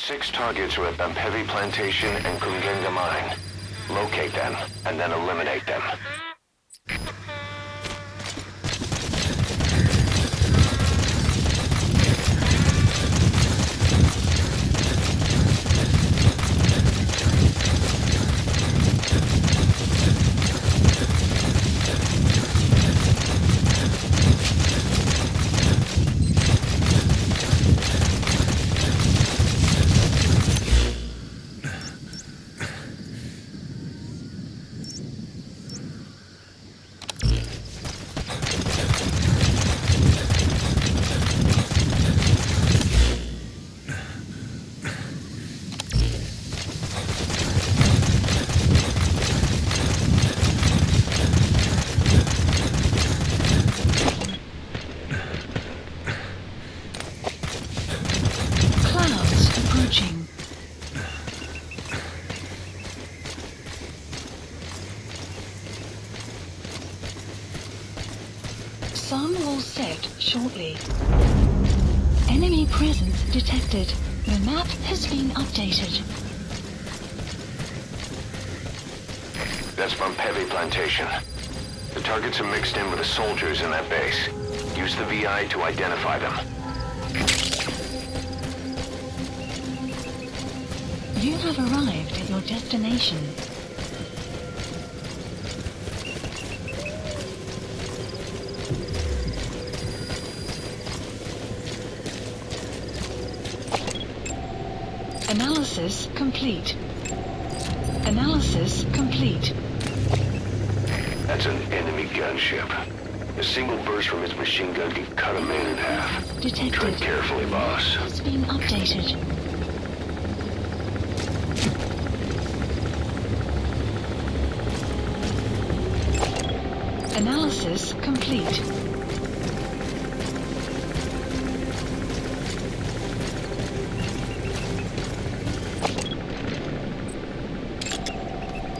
6 targets are at Bampevi Plantation and Kungenga Mine. Locate them, and then eliminate them. Some will set shortly. Enemy presence detected. The map has been updated. That's Bampevi Plantation. The targets are mixed in with the soldiers in that base. Use the VI to identify them. You have arrived at your destination. Analysis complete. Analysis complete. That's an enemy gunship. A single burst from its machine gun can cut a man in half. Detected. Tread carefully, boss. It's been updated. Analysis complete.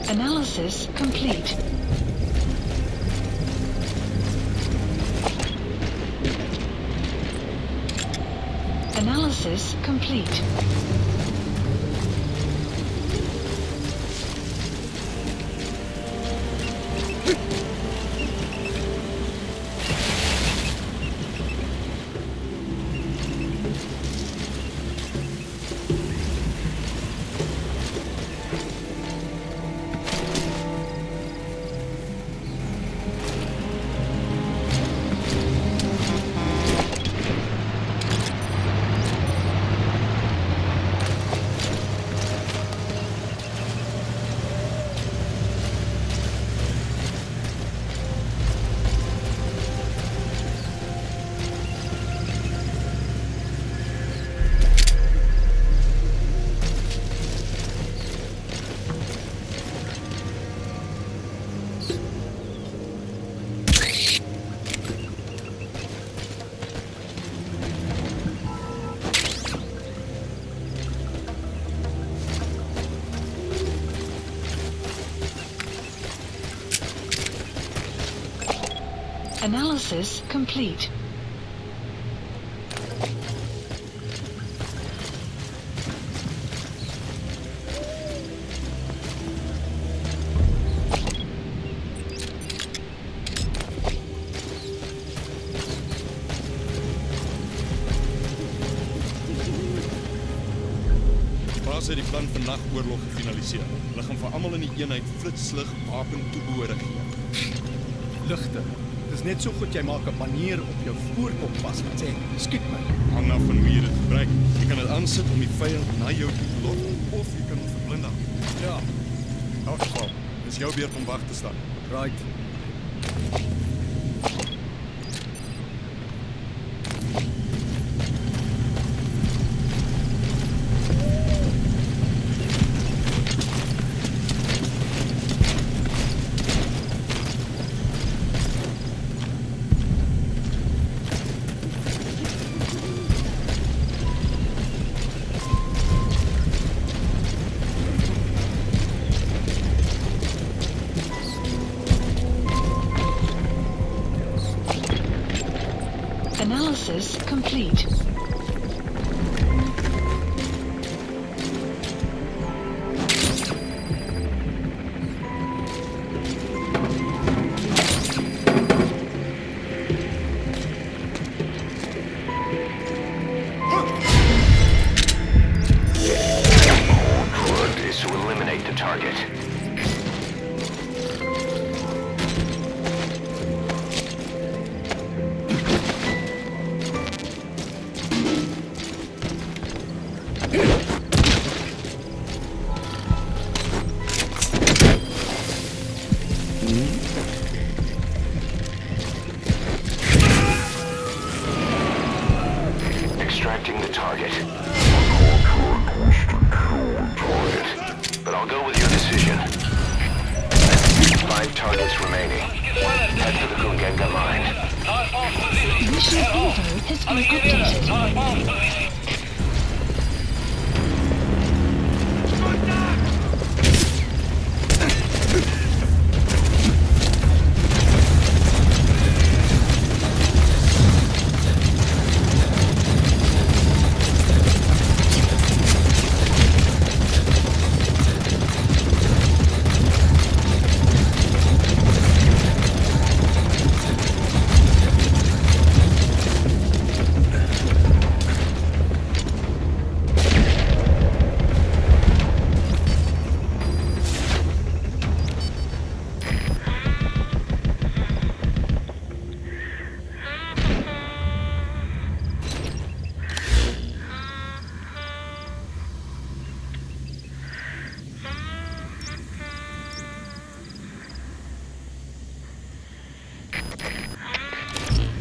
Analysis complete. Analysis complete. Analysis complete. Baas het die plan vir nagoorlog gefinaliseer. Hulle gaan vir almal in die eenheid flitslig wapen toebehore gee. Ligte. Dis net so goed jy maak 'n manier op jou voorkop vas wat sê, skiet my. Hang af van hoe jy dit gebruik. Jy kan dit aansit om die vyand na jou toe te lok of jy kan hom verblind. Ja, In elk geval, dis jou beurt om wag te staan. right. Analysis complete. Selecting the target. But I'll go with your decision. 5 targets remaining. Head to the Gungenga mine. Mission info has been updated.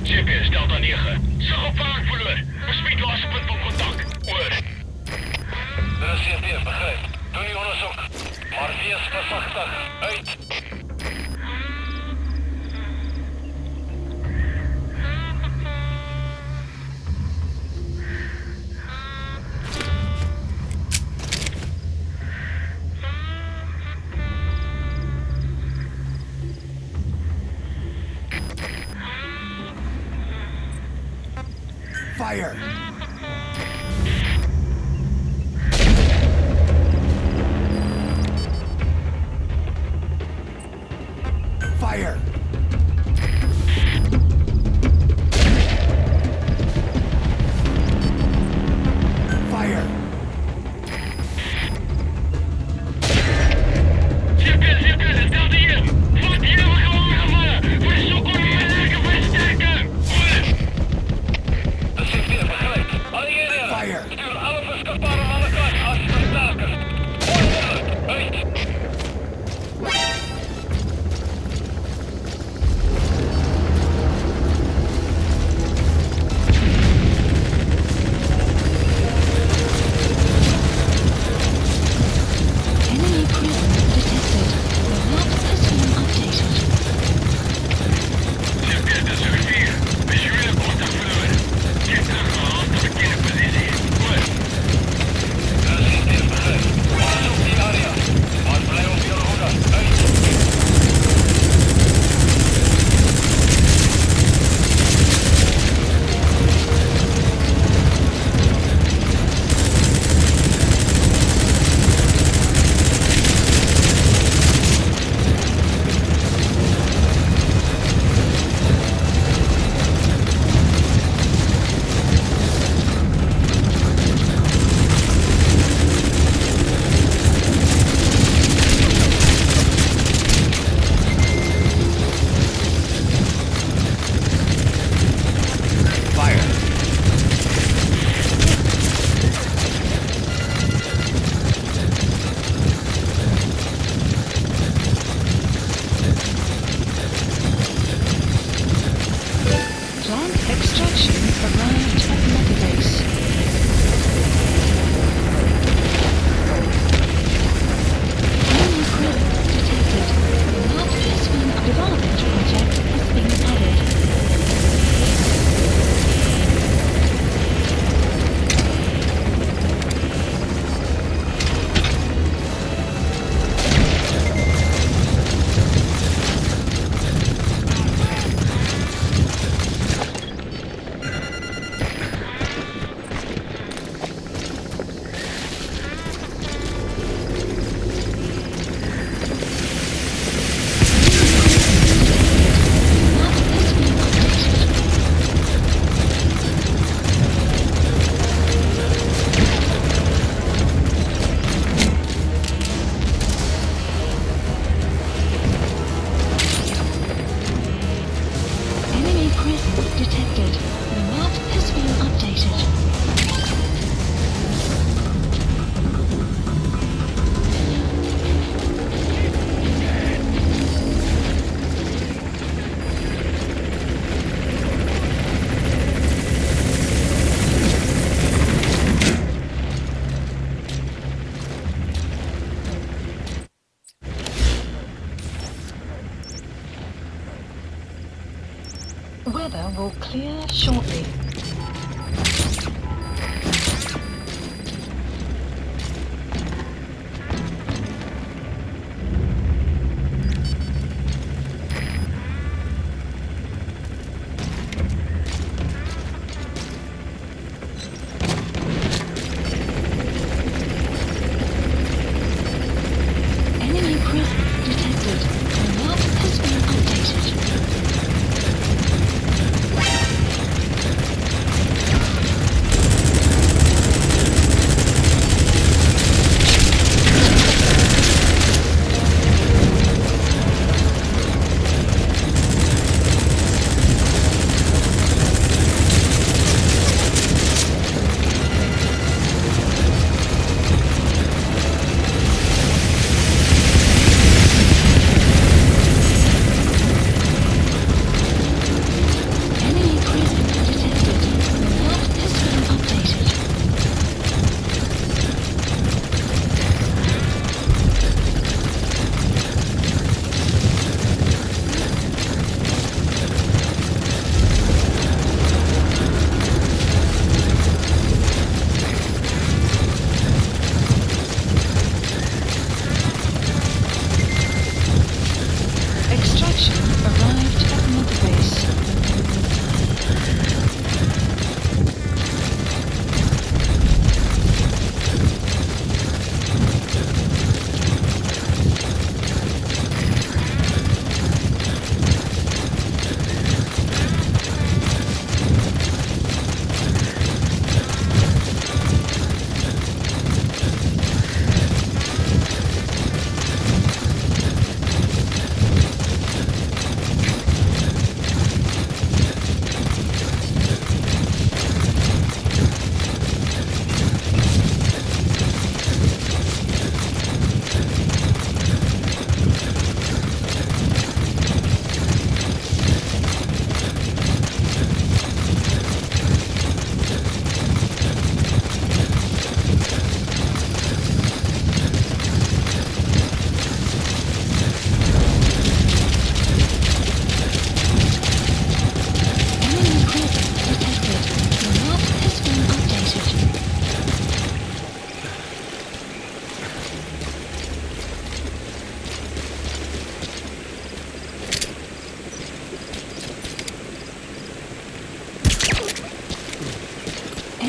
GPS Delta 9. Sig op waar verloor. Bespied laaste punt van kontak. Oor. Dit is CP, begryp. Doen die onderzoek. Maar wees versigtig. Uit. Fire! Fire! Fire! CP, Delta hier. Wat hier we gewoon gevallen. We zoeken om merken versterken. Oor. De CP, begrijp. Alle eenheden. Fire! Stuur alle beschikbare mannen kant als versterkers. Onmiddellijk. Uit. Enemy presence detected. The map has been updated. CP, dat is er 4. Visuele contact verloren. Get teruggehaald naar de kinderpositie. Oor. De CP, begrijp. Onderzoek die area. Maar blijf op je hoede. Uit. Fire! Plant extraction arrived at Methabase. Enemy presence detected. The map has been development project has been added.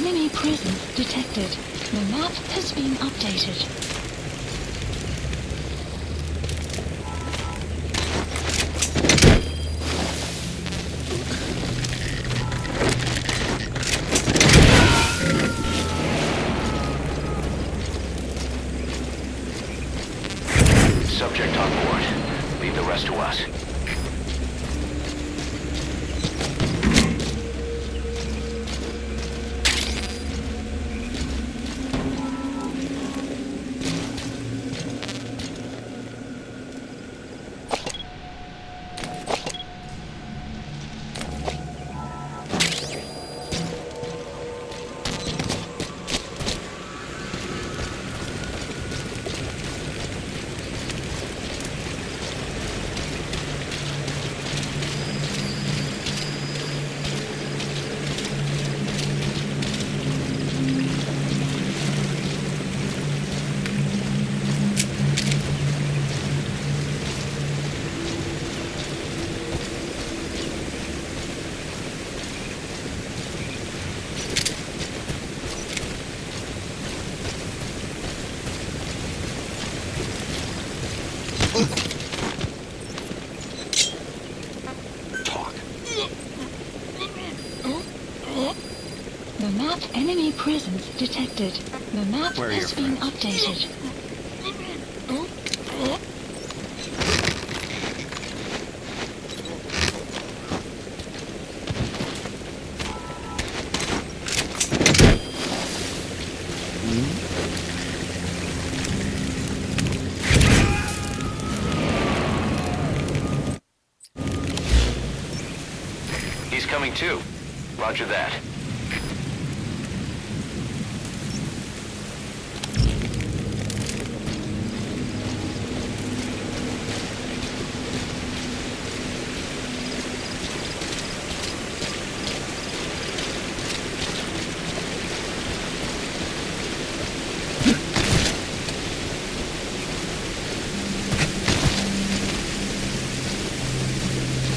Enemy presence detected. The map has been updated. Subject on board. Leave the rest to us. The map enemy presence detected. The map Where are has your been friends? updated. He's coming too. Roger that.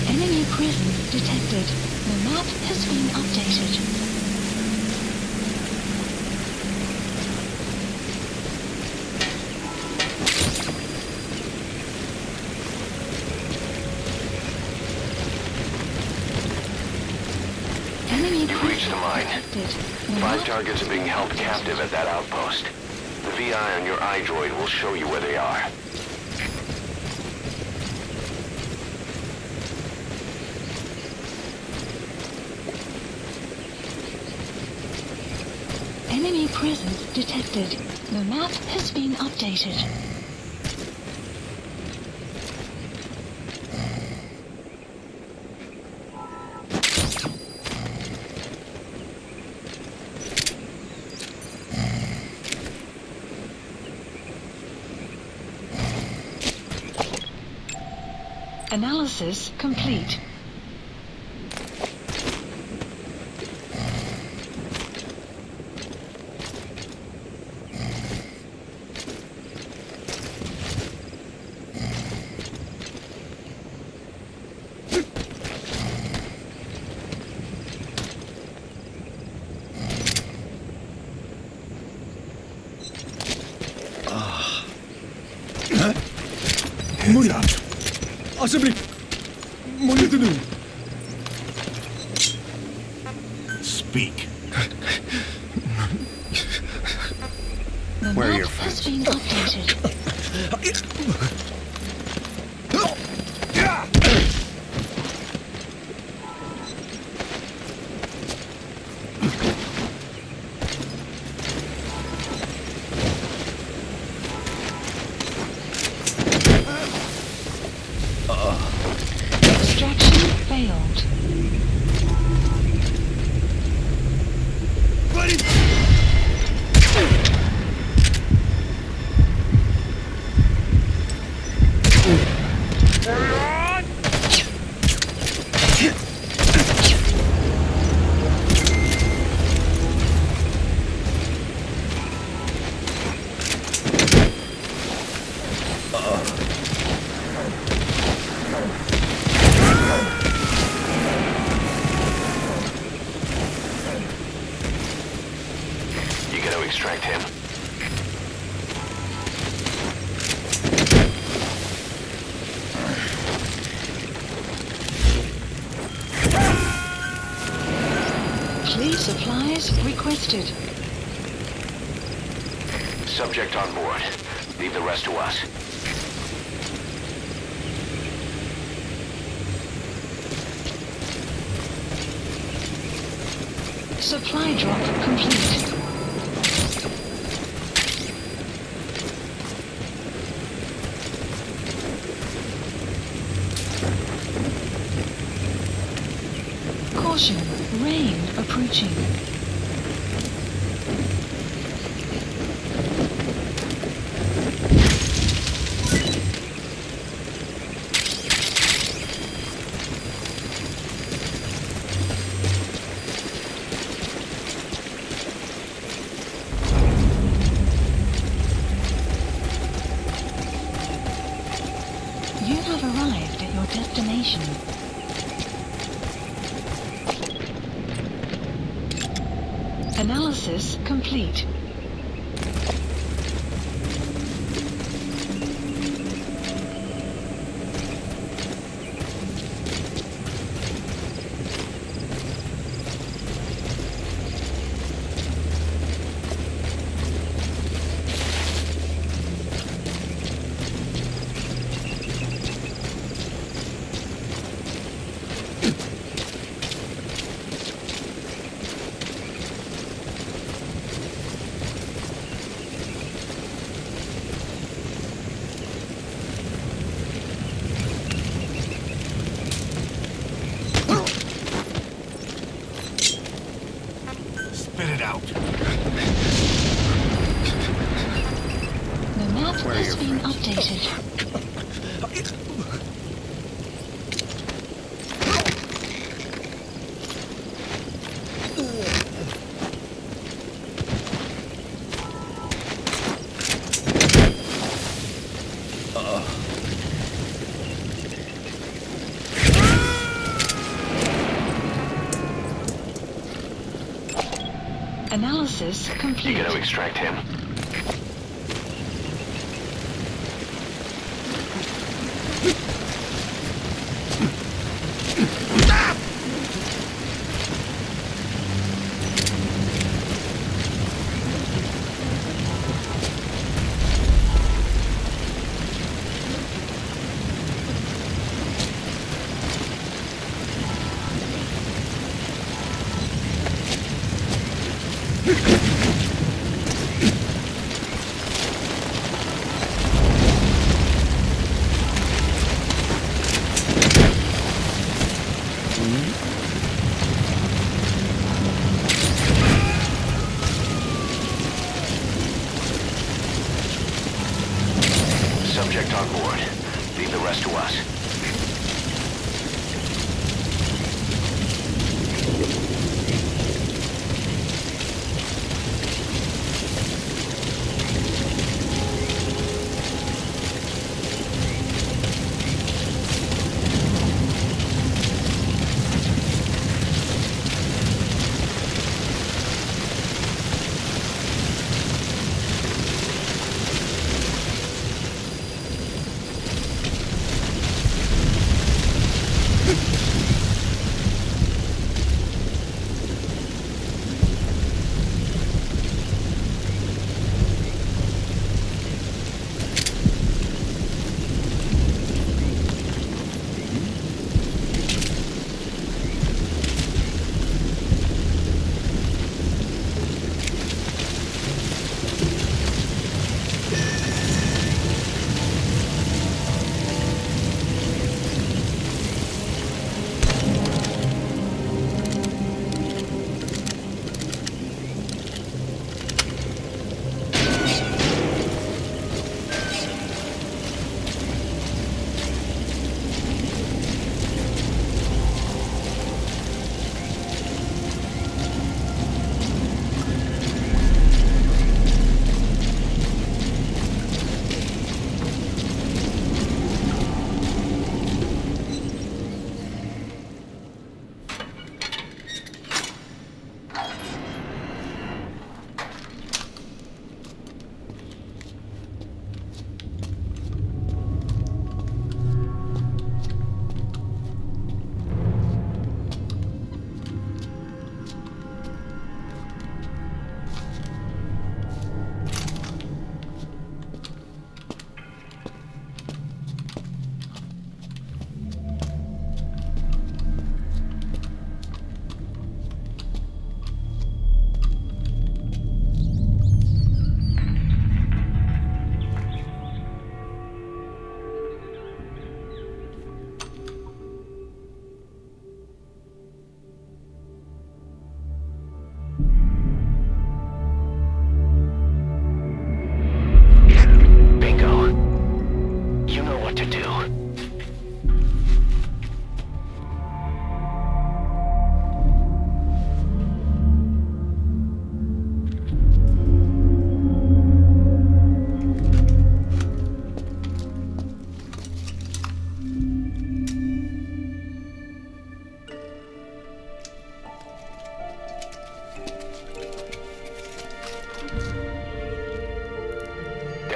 Enemy presence detected. The map has been updated. Enemy You've reached the mine. detected. The 5 map targets are being held captive at that outpost. The VI on your iDroid will show you where they are. Enemy presence detected. The map has been updated. Analysis complete. Moenie. Asseblief. Moenie te doen. Speak. The Where are map your has friends? been updated. Extraction failed. extract him? Clear supplies requested. Subject on board. Leave the rest to us. Supply drop complete. Caution, rain approaching. You have arrived at your destination. Analysis complete. Spit it out. The map Where are has your been friends? updated. Analysis You complete. gonna extract him? Subject on board. Leave the rest to us.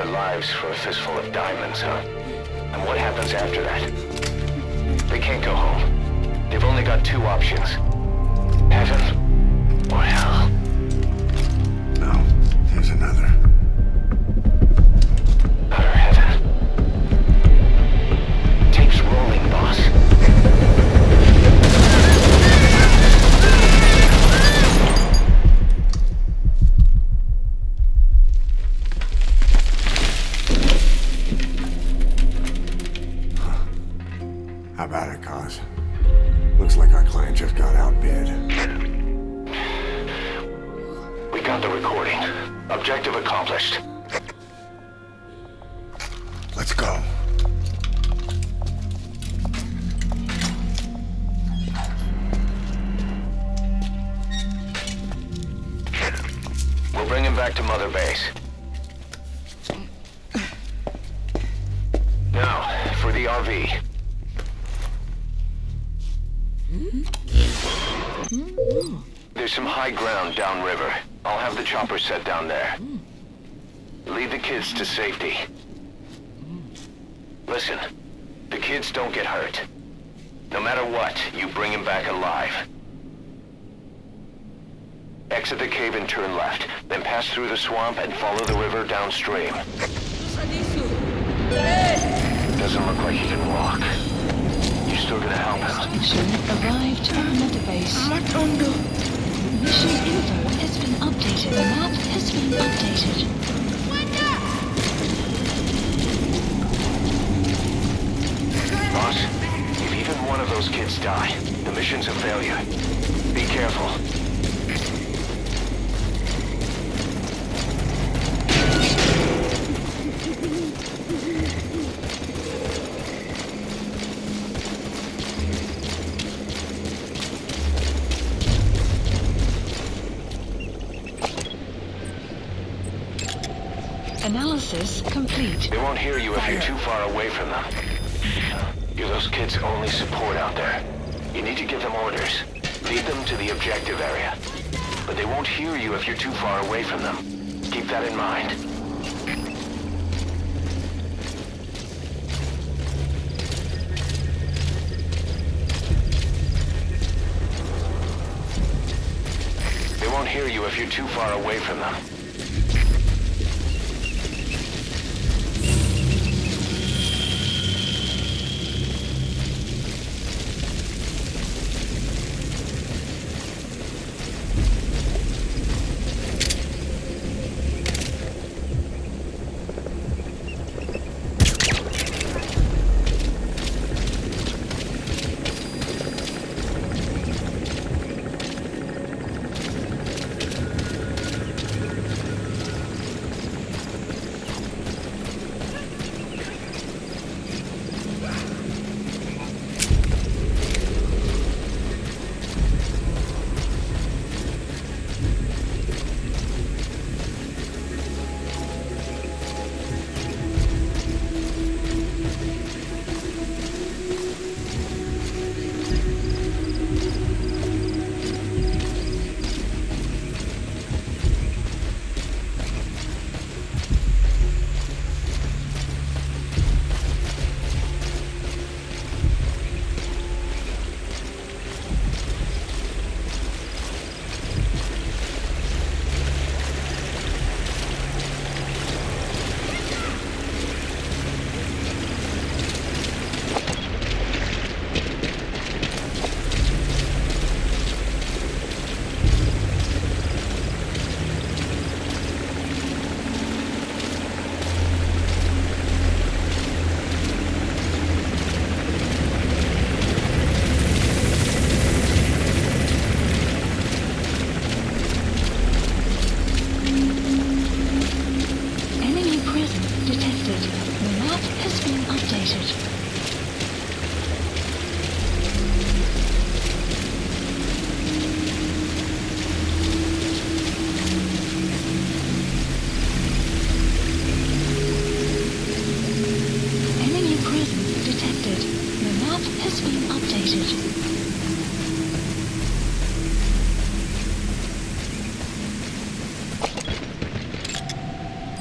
lives for a fistful of diamonds, huh? And what happens after that? They can't go home. They've only got two options. Heaven or hell. No, there's another. Utter heaven. Tape's rolling, boss. How about it, Cos? Looks like our client just got outbid. We got the recording. Objective accomplished. Let's go. We'll bring him back to Mother Base. Now, for the RV. There's some high ground downriver. I'll have the chopper set down there. Lead the kids to safety. Listen, the kids don't get hurt. No matter what, you bring them back alive. Exit the cave and turn left, then pass through the swamp and follow the river downstream. Doesn't look like he can walk. You still gonna help him? Mission arrived at Mother Base. Mission info has been updated. The map has been updated. Boss, if even one of those kids die, the mission's a failure. Be careful. Analysis complete. They won't hear you if you're too far away from them. You're those kids' only support out there. You need to give them orders. Lead them to the objective area. But they won't hear you if you're too far away from them. Keep that in mind. They won't hear you if you're too far away from them.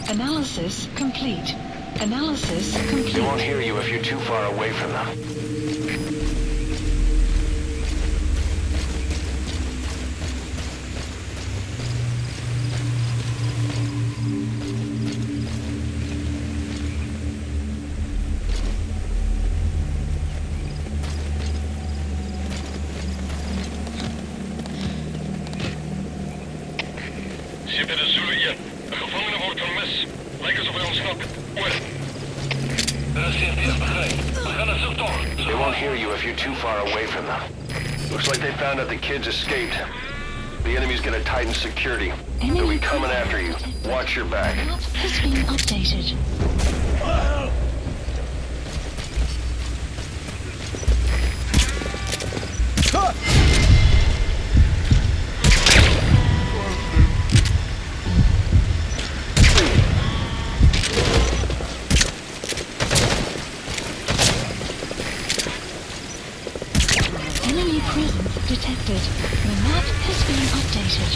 Analysis complete. Analysis complete. They won't hear you if you're too far away from them. Zitten de Zulu hier. Een gevangene wordt vermist. Lijkt alsof hij ontsnapt. Oor. Er is geen eerst begrepen. We gaan een zoektocht. They won't hear you if you're too far away from them. Looks like they found out the kids escaped. The enemy's gonna tighten security. They'll be coming after you. Watch your back. Map has been updated. Enemy presence detected. The map has been updated.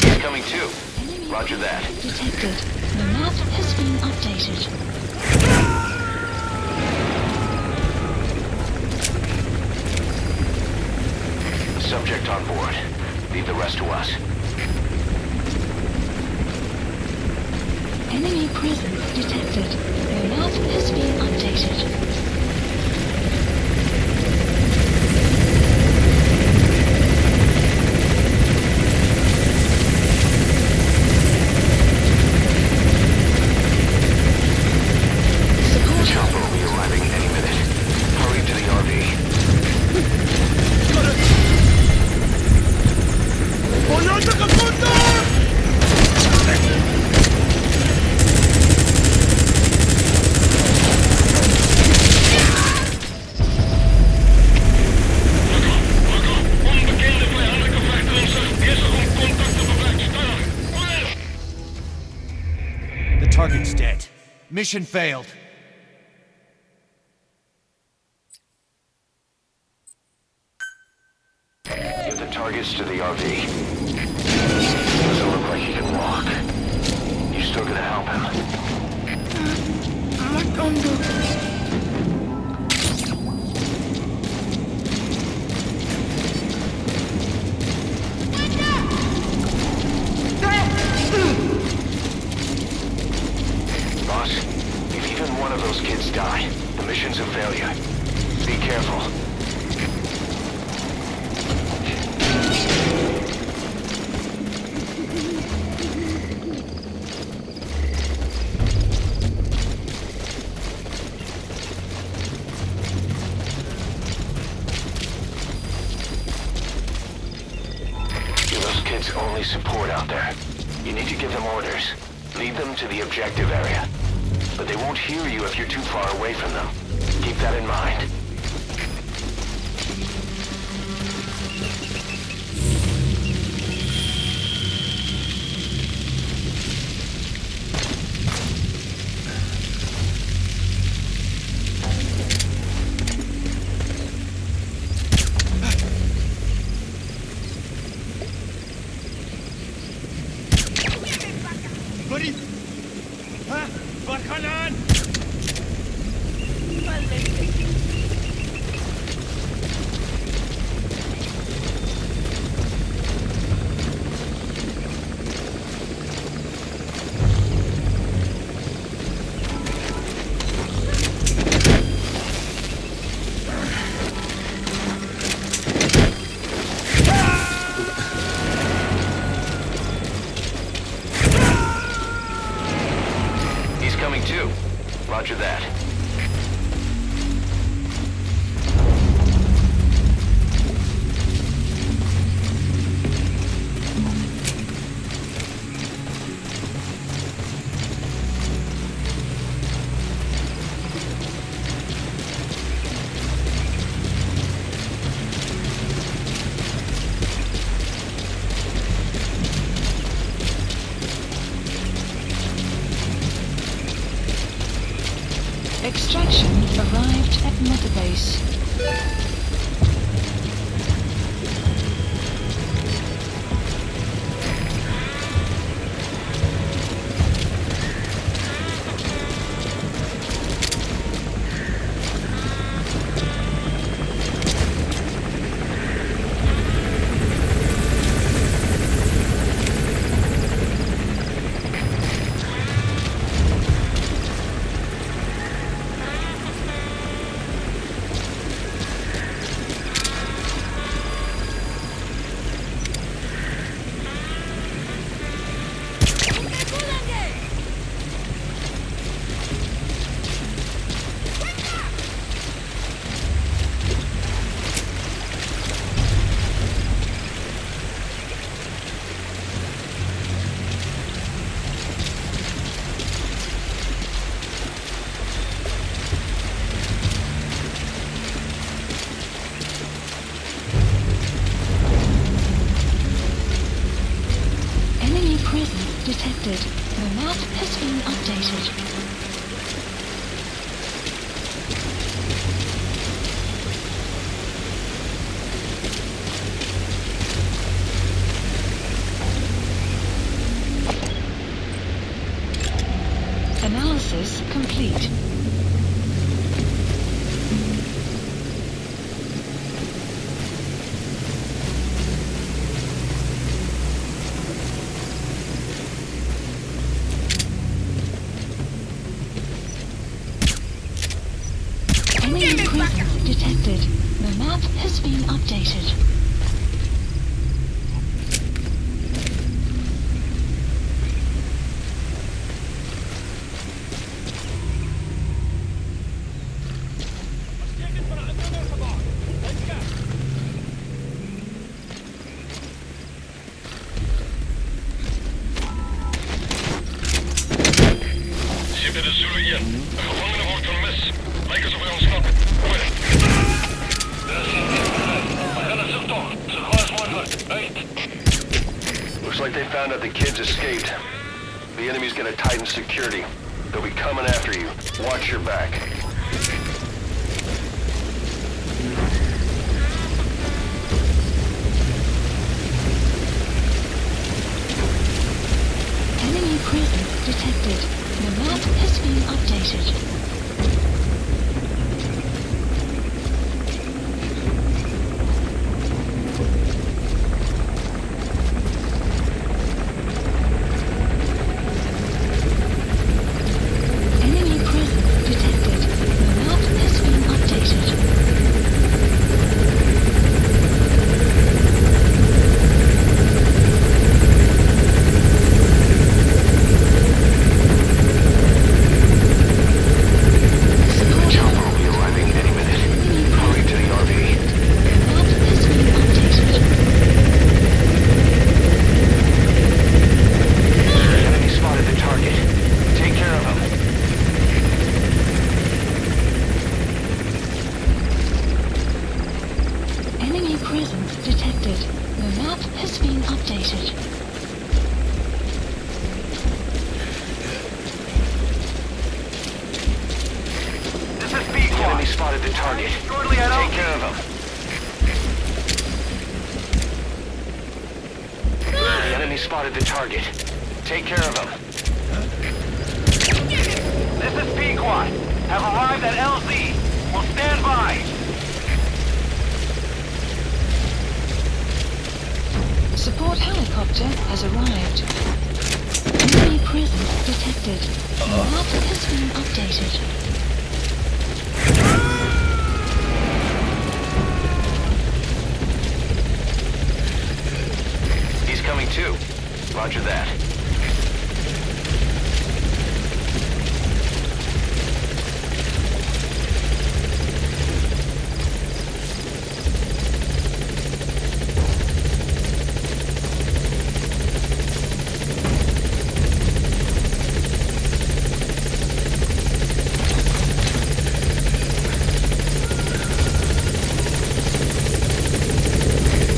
He's coming too. Enemy Roger that. detected. The map has been updated. Subject on board. Leave the rest to us. Enemy presence detected. The map has been updated. Support Chopper will be arriving any minute. Hurry to the RV. Onbekende vijandelijke vechter in zicht. Bezig om contact te bewerkstelligen. Oor. The target's dead. Mission failed. Get the targets to the RV. Doesn't look like he can walk. You still gonna help him? Boss, if even one of those kids die, the mission's a failure. Be careful. You're those kids' only support out there. You need to give them orders. Lead them to the objective area. But they won't hear you if you're too far away from them. Keep that in mind. Buddy! Ha? Wat gaan aan? He's coming too. Roger that. detected. The map has been updated. Analysis complete. Enemy presence detected. The map has been updated. Dit is Zulu 1. Een gevangene wordt vermist. Lijkt alsof hij ontsnapt. Over. Looks like they found out the kids escaped. The enemy's gonna tighten security. They'll be coming after you. Watch your back. Enemy presence detected. The map has been updated. Enemy presence detected. The map has been updated. Chopper will be arriving any minute. Hurry to the RV. The map has been updated. Enemy spotted the target. Take care of him. Enemy presence detected. The map has been updated. This is B. The enemy spotted the target. Take care of him. The enemy spotted the target. Take care of him. This is Pequod. Have arrived at LZ. Will stand by. Support helicopter has arrived. Enemy presence detected. The map has been updated. He's coming too. Roger that.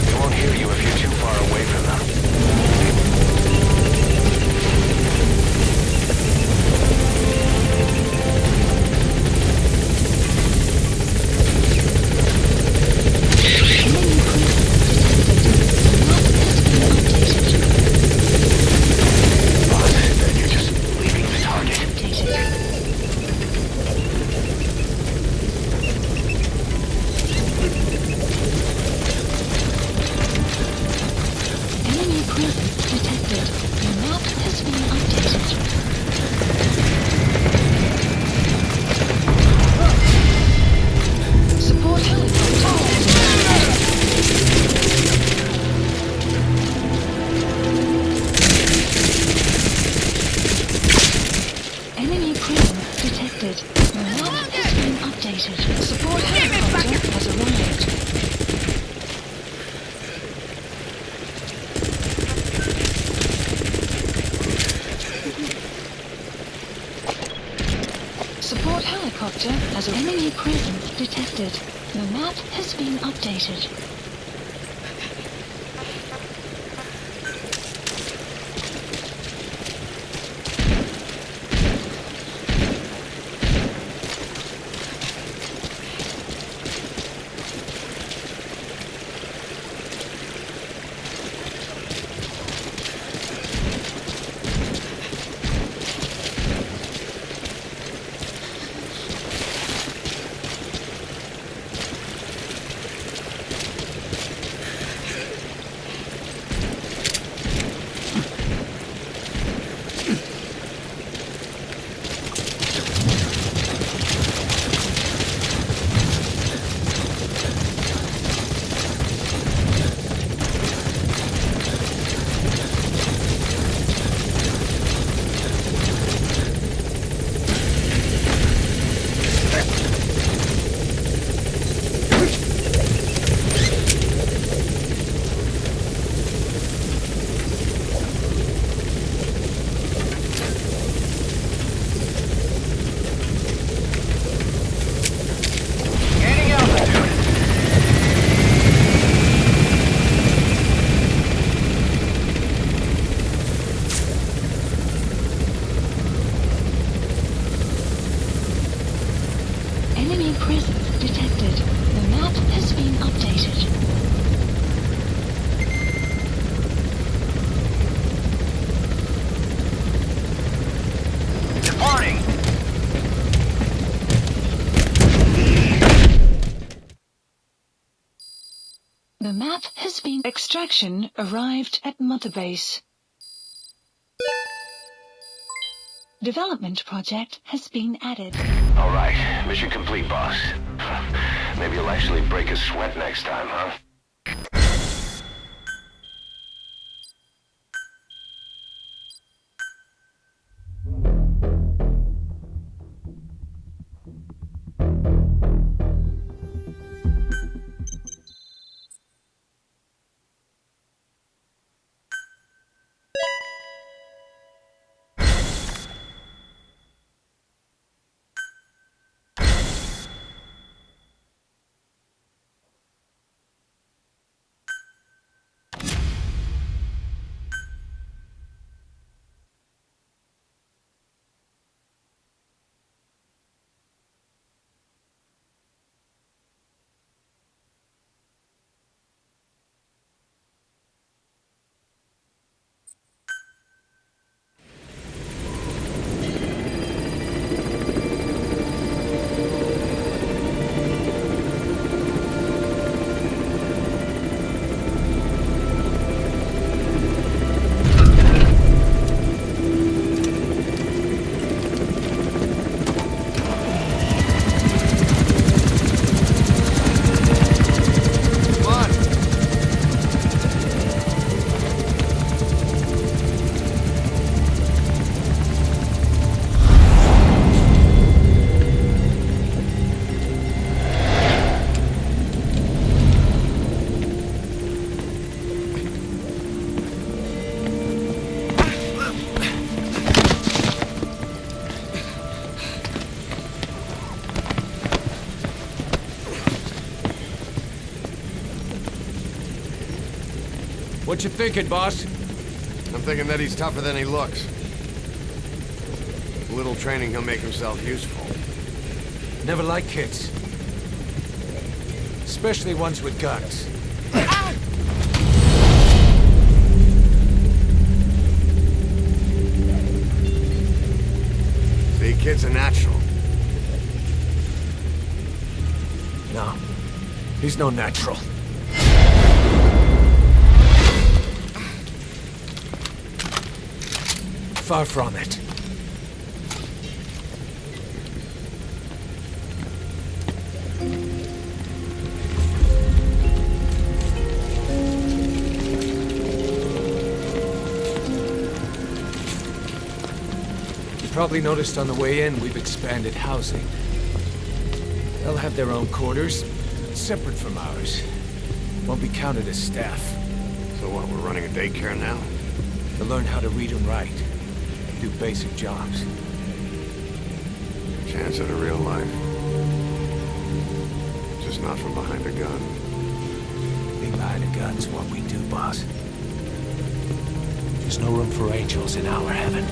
They won't hear you if you're too far away from them. helicopter has enemy presence detected. The map has been updated. The map has been... Extraction arrived at Mother Base. Development project has been added. All right, mission complete, boss. Maybe you'll actually break a sweat next time, huh? What you thinking, boss? I'm thinking that he's tougher than he looks. With a little training, he'll make himself useful. Never like kids. Especially ones with guns. See, kid's a natural. No. He's no natural. Far from it. You probably noticed on the way in, we've expanded housing. They'll have their own quarters, separate from ours. Won't be counted as staff. So what, we're running a daycare now? To learn how to read and write. Do basic jobs. Chance at a real life. Just not from behind a gun. Being behind a gun's what we do, boss. There's no room for angels in our heaven.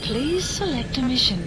Please select a mission.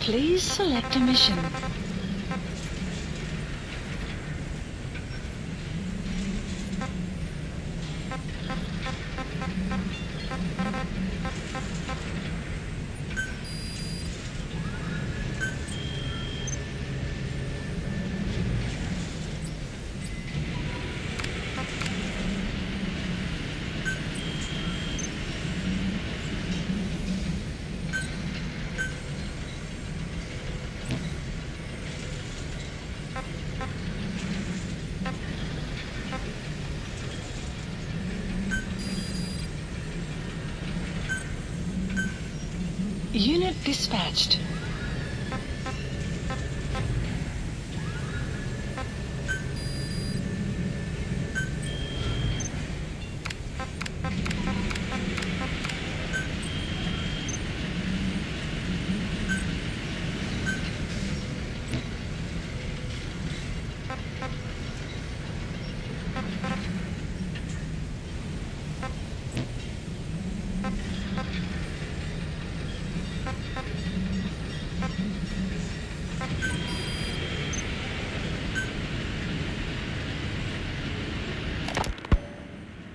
Please select a mission. Unit dispatched.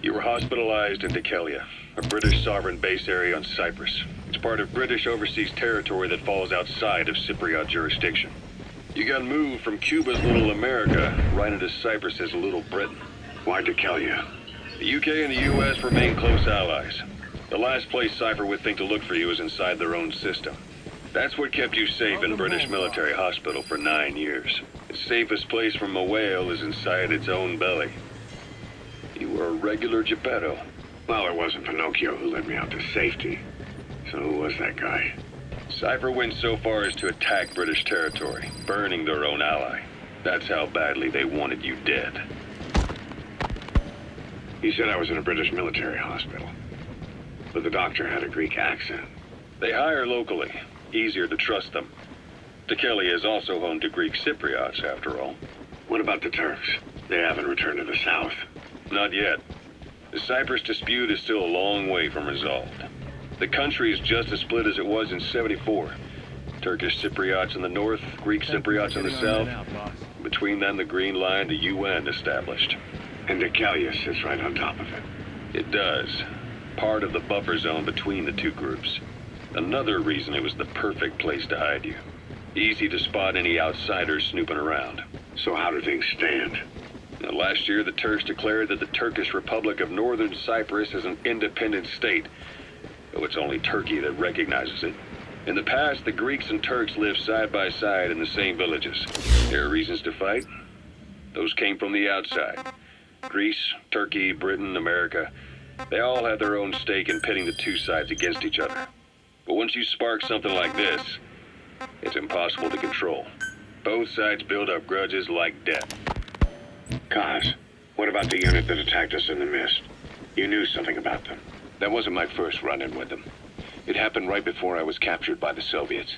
You were hospitalized in Dekelia, a British sovereign base area on Cyprus. It's part of British overseas territory that falls outside of Cypriot jurisdiction. You got moved from Cuba's Little America right into Cyprus's Little Britain. Why Dekelia? The UK and the US remain close allies. The last place Cypher would think to look for you is inside their own system. That's what kept you safe in British military hospital for 9 years. Its safest place from a whale is inside its own belly. You were a regular Geppetto. Well, it wasn't Pinocchio who led me out to safety. So who was that guy? Cypher went so far as to attack British territory, burning their own ally. That's how badly they wanted you dead. He said I was in a British military hospital. But the doctor had a Greek accent. They hire locally. Easier to trust them. Dekelia is also home to Greek Cypriots, after all. What about the Turks? They haven't returned to the south. Not yet. The Cyprus dispute is still a long way from resolved. The country is just as split as it was in '74. Turkish Cypriots in the north, Greek Cypriots in the south. Between them, the Green Line, the UN established. And Dekelia sits right on top of it. It does. Part of the buffer zone between the two groups. Another reason it was the perfect place to hide you. Easy to spot any outsiders snooping around. So how do things stand? Now, last year, the Turks declared that the Turkish Republic of Northern Cyprus is an independent state, though it's only Turkey that recognizes it. In the past, the Greeks and Turks lived side by side in the same villages. There are reasons to fight. Those came from the outside. Greece, Turkey, Britain, America, they all have their own stake in pitting the two sides against each other. But once you spark something like this, it's impossible to control. Both sides build up grudges like death. Kaz, what about the unit that attacked us in the mist? You knew something about them. That wasn't my first run-in with them. It happened right before I was captured by the Soviets.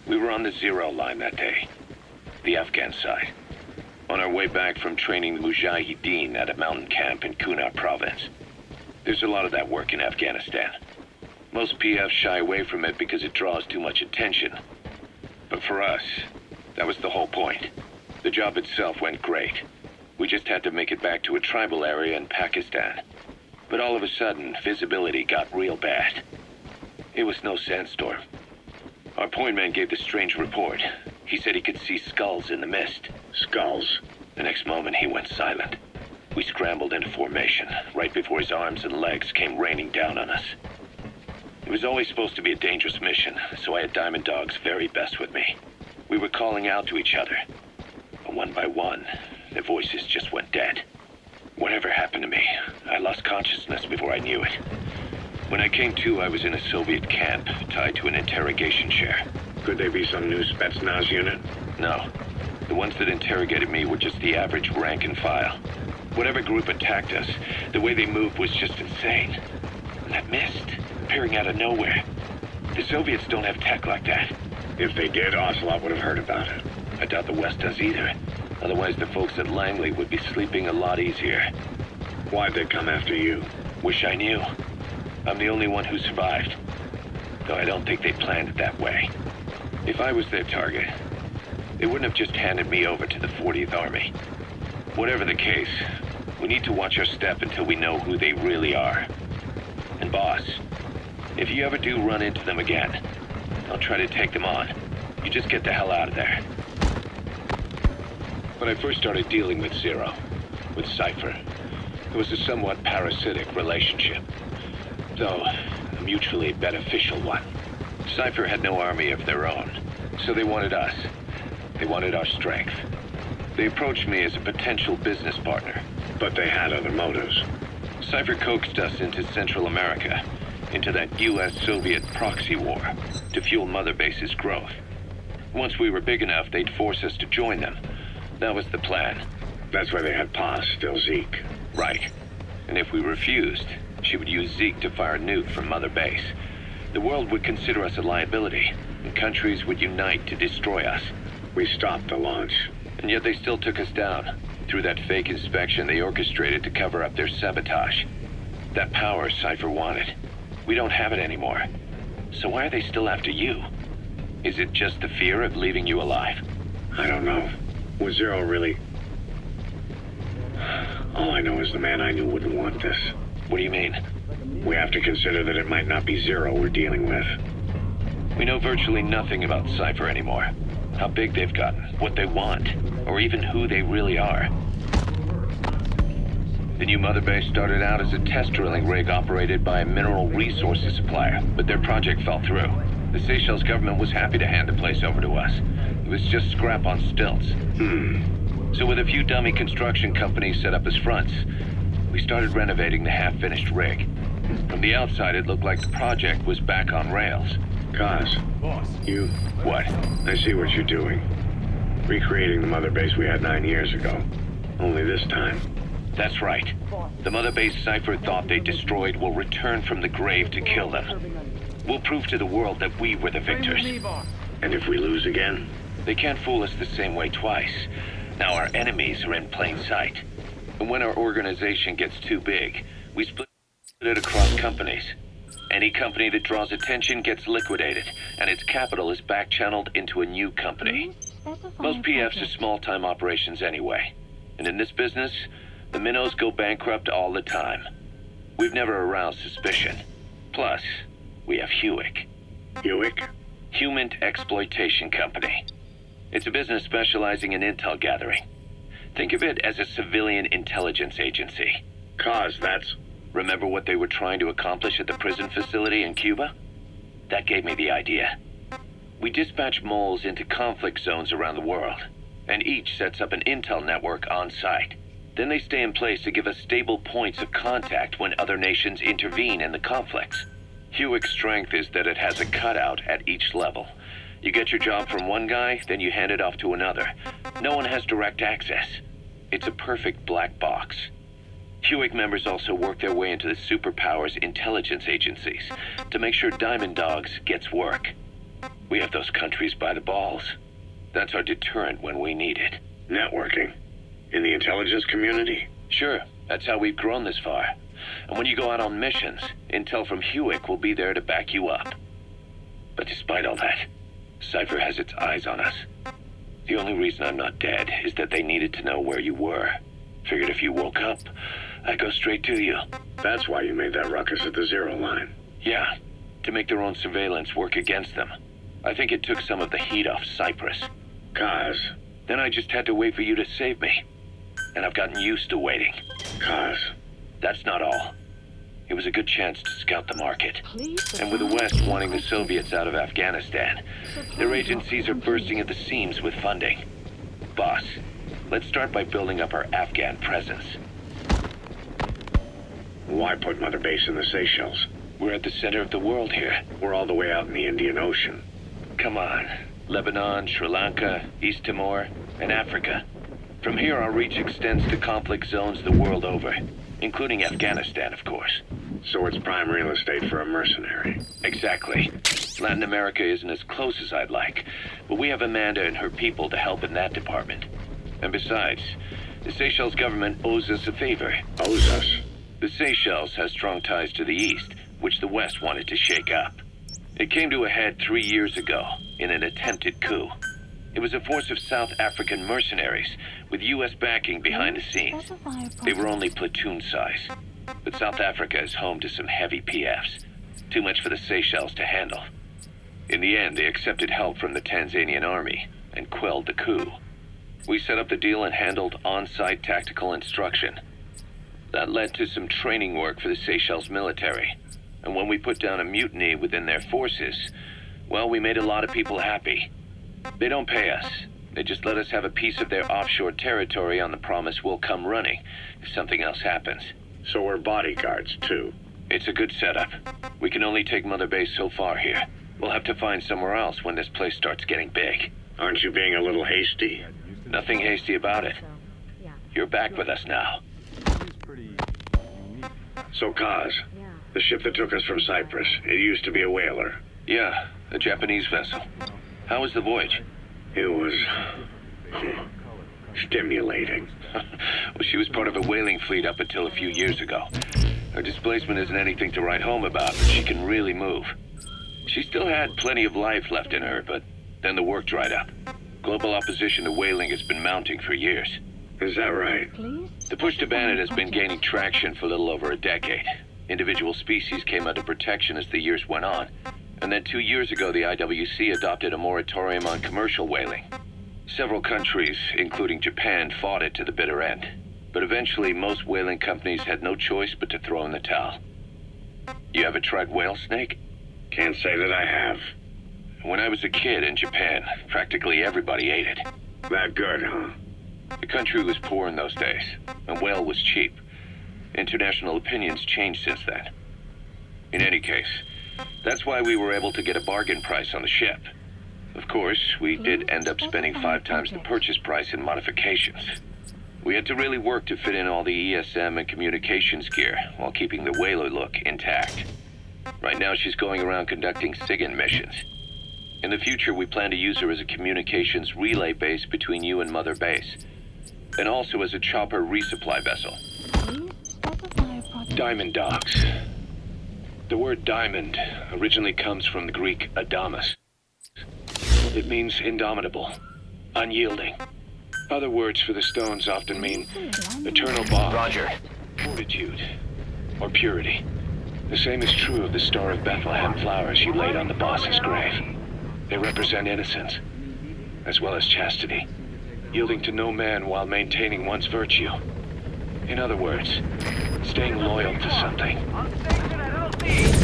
We were on the zero line that day, the Afghan side, on our way back from training the Mujahideen at a mountain camp in Kunar province. There's a lot of that work in Afghanistan. Most PFs shy away from it because it draws too much attention. But for us, that was the whole point. The job itself went great. We just had to make it back to a tribal area in Pakistan. But all of a sudden, visibility got real bad. It was no sandstorm. Our point man gave this strange report. He said he could see skulls in the mist. Skulls? The next moment, he went silent. We scrambled into formation, right before his arms and legs came raining down on us. It was always supposed to be a dangerous mission, so I had Diamond Dog's very best with me. We were calling out to each other. But one by one, their voices just went dead. Whatever happened to me, I lost consciousness before I knew it. When I came to, I was in a Soviet camp, tied to an interrogation chair. Could they be some new Spetsnaz unit? No. The ones that interrogated me were just the average rank and file. Whatever group attacked us, the way they moved was just insane. And that mist, appearing out of nowhere. The Soviets don't have tech like that. If they did, Ocelot would have heard about it. I doubt the West does either. Otherwise, the folks at Langley would be sleeping a lot easier. Why'd they come after you? Wish I knew. I'm the only one who survived. Though I don't think they planned it that way. If I was their target, they wouldn't have just handed me over to the 40th Army. Whatever the case, we need to watch our step until we know who they really are. And boss, if you ever do run into them again, don't try to take them on. You just get the hell out of there. When I first started dealing with Zero, with Cypher, it was a somewhat parasitic relationship, though a mutually beneficial one. Cypher had no army of their own, so they wanted us. They wanted our strength. They approached me as a potential business partner. But they had other motives. Cypher coaxed us into Central America, into that US-Soviet proxy war, to fuel Mother Base's growth. Once we were big enough, they'd force us to join them. That was the plan. That's why they had Paz, still Zeke. Right. And if we refused, she would use Zeke to fire a nuke from Mother Base. The world would consider us a liability, and countries would unite to destroy us. We stopped the launch. And yet they still took us down, through that fake inspection they orchestrated to cover up their sabotage. That power Cypher wanted. We don't have it anymore. So why are they still after you? Is it just the fear of leaving you alive? I don't know. Was Zero really... All I know is the man I knew wouldn't want this. What do you mean? We have to consider that it might not be Zero we're dealing with. We know virtually nothing about Cypher anymore. How big they've gotten, what they want, or even who they really are. The new Mother Base started out as a test drilling rig operated by a mineral resources supplier, but their project fell through. The Seychelles government was happy to hand the place over to us. It was just scrap on stilts. So with a few dummy construction companies set up as fronts, we started renovating the half-finished rig. From the outside, it looked like the project was back on rails. Kaz, Boss. you... What? I see what you're doing. Recreating the Mother Base we had 9 years ago. Only this time. That's right. The Mother Base Cypher thought they destroyed will return from the grave to kill them. We'll prove to the world that we were the victors. And if we lose again? They can't fool us the same way twice. Now our enemies are in plain sight. And when our organization gets too big, we split it across companies. Any company that draws attention gets liquidated, and its capital is back-channeled into a new company. Most PFs are small-time operations anyway. And in this business, the minnows go bankrupt all the time. We've never aroused suspicion. Plus, we have Hewick. Hewick? Human Exploitation Company. It's a business specializing in intel gathering. Think of it as a civilian intelligence agency. Kaz, that's... Remember what they were trying to accomplish at the prison facility in Cuba? That gave me the idea. We dispatch moles into conflict zones around the world, and each sets up an intel network on site. Then they stay in place to give us stable points of contact when other nations intervene in the conflicts. Hewick's strength is that it has a cutout at each level. You get your job from one guy, then you hand it off to another. No one has direct access. It's a perfect black box. Hewick members also work their way into the superpowers intelligence agencies to make sure Diamond Dogs gets work. We have those countries by the balls. That's our deterrent when we need it. Networking? In the intelligence community? Sure, that's how we've grown this far. And when you go out on missions, intel from Hewick will be there to back you up. But despite all that, Cypher has its eyes on us. The only reason I'm not dead is that they needed to know where you were. Figured if you woke up, I'd go straight to you. That's why you made that ruckus at the Zero line. Yeah, to make their own surveillance work against them. I think it took some of the heat off Cyprus. Kaz. Then I just had to wait for you to save me. And I've gotten used to waiting. Kaz. That's not all. It was a good chance to scout the market. And with the West wanting the Soviets out of Afghanistan, their agencies are bursting at the seams with funding. Boss, let's start by building up our Afghan presence. Why put Mother Base in the Seychelles? We're at the center of the world here. We're all the way out in the Indian Ocean. Come on. Lebanon, Sri Lanka, East Timor, and Africa. From here, our reach extends to conflict zones the world over, including Afghanistan, of course. So it's prime real estate for a mercenary. Exactly. Latin America isn't as close as I'd like, but we have Amanda and her people to help in that department. And besides, the Seychelles government owes us a favor. Owes us? The Seychelles has strong ties to the East, which the West wanted to shake up. It came to a head 3 years ago, in an attempted coup. It was a force of South African mercenaries with U.S. backing behind the scenes. They were only platoon size, but South Africa is home to some heavy PFs, too much for the Seychelles to handle. In the end, they accepted help from the Tanzanian army and quelled the coup. We set up the deal and handled on-site tactical instruction. That led to some training work for the Seychelles military. And when we put down a mutiny within their forces, well, we made a lot of people happy. They don't pay us. They just let us have a piece of their offshore territory on the promise we'll come running if something else happens. So we're bodyguards, too. It's a good setup. We can only take Mother Base so far here. We'll have to find somewhere else when this place starts getting big. Aren't you being a little hasty? Nothing hasty about it. You're back with us now. So, Kaz, the ship that took us from Cyprus, it used to be a whaler. Yeah, a Japanese vessel. How was the voyage? It was stimulating. Well, she was part of a whaling fleet up until a few years ago. Her displacement isn't anything to write home about, but she can really move. She still had plenty of life left in her, but then the work dried up. Global opposition to whaling has been mounting for years. Is that right? The push to ban it has been gaining traction for a little over a decade. Individual species came under protection as the years went on. And then 2 years ago, the IWC adopted a moratorium on commercial whaling. Several countries, including Japan, fought it to the bitter end. But eventually, most whaling companies had no choice but to throw in the towel. You ever tried whale snake? Can't say that I have. When I was a kid in Japan, practically everybody ate it. That good, huh? The country was poor in those days, and whale was cheap. International opinions changed since then. In any case, that's why we were able to get a bargain price on the ship. Of course, we did end up spending 5 times the purchase price in modifications. We had to really work to fit in all the ESM and communications gear while keeping the whaler look intact. Right now, she's going around conducting SIGINT missions. In the future, we plan to use her as a communications relay base between you and Mother Base, and also as a chopper resupply vessel. Diamond dogs. The word diamond originally comes from the Greek adamas. It means indomitable, unyielding. Other words for the stones often mean eternal bond, Roger. fortitude, or purity. The same is true of the Star of Bethlehem flowers you laid on the boss's grave. They represent innocence, as well as chastity, yielding to no man while maintaining one's virtue. In other words, staying loyal to something. Please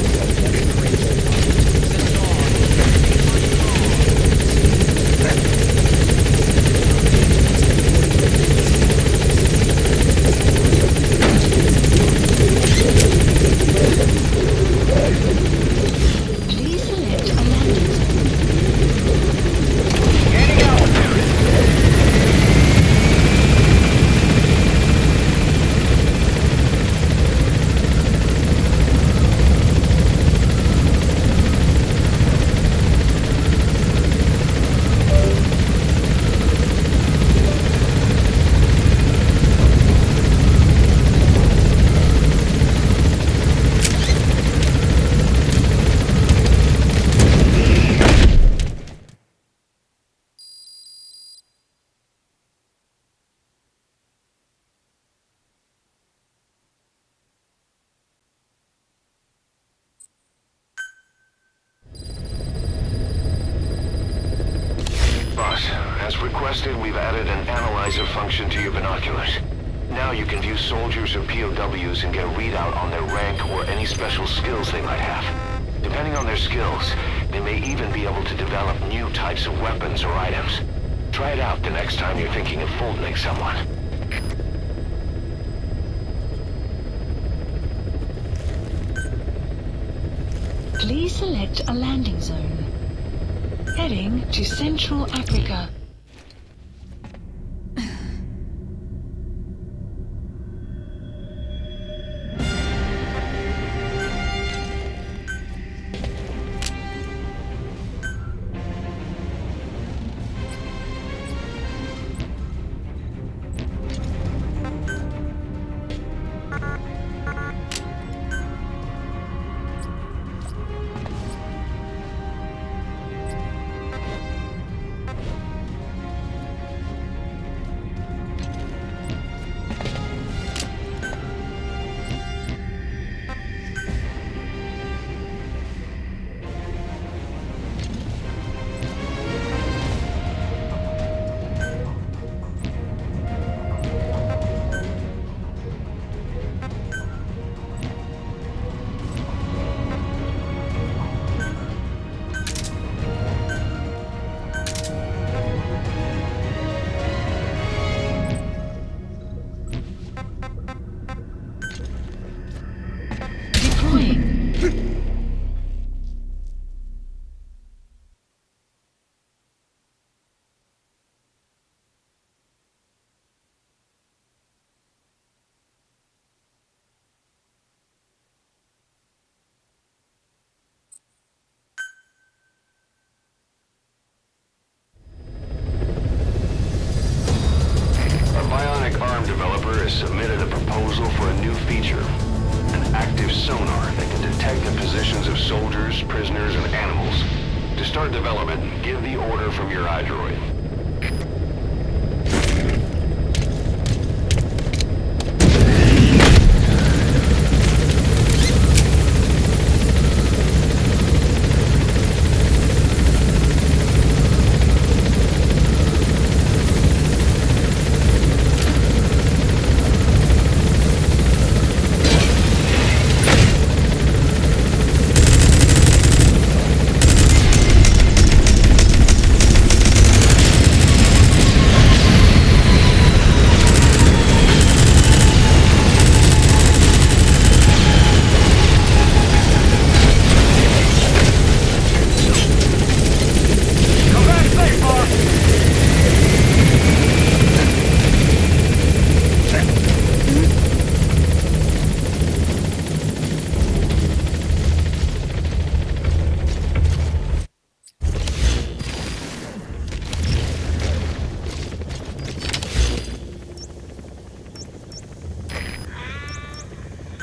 select a landing zone. As requested, we've added an analyzer function to your binoculars. Now you can view soldiers or POWs and get a readout on their rank or any special skills they might have. Depending on their skills, they may even be able to develop new types of weapons or items. Try it out the next time you're thinking of folding someone. Please select a landing zone. Heading to Central Africa. trying. Developer has submitted a proposal for a new feature, an active sonar that can detect the positions of soldiers, prisoners, and animals. To start development, give the order from your iDroid.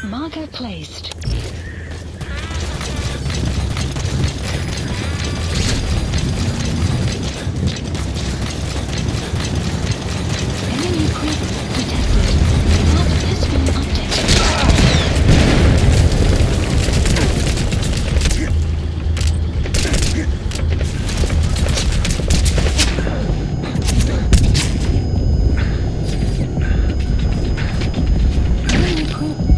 Marker placed. Enemy presence detected. Map has been updated. Enemy presence detected.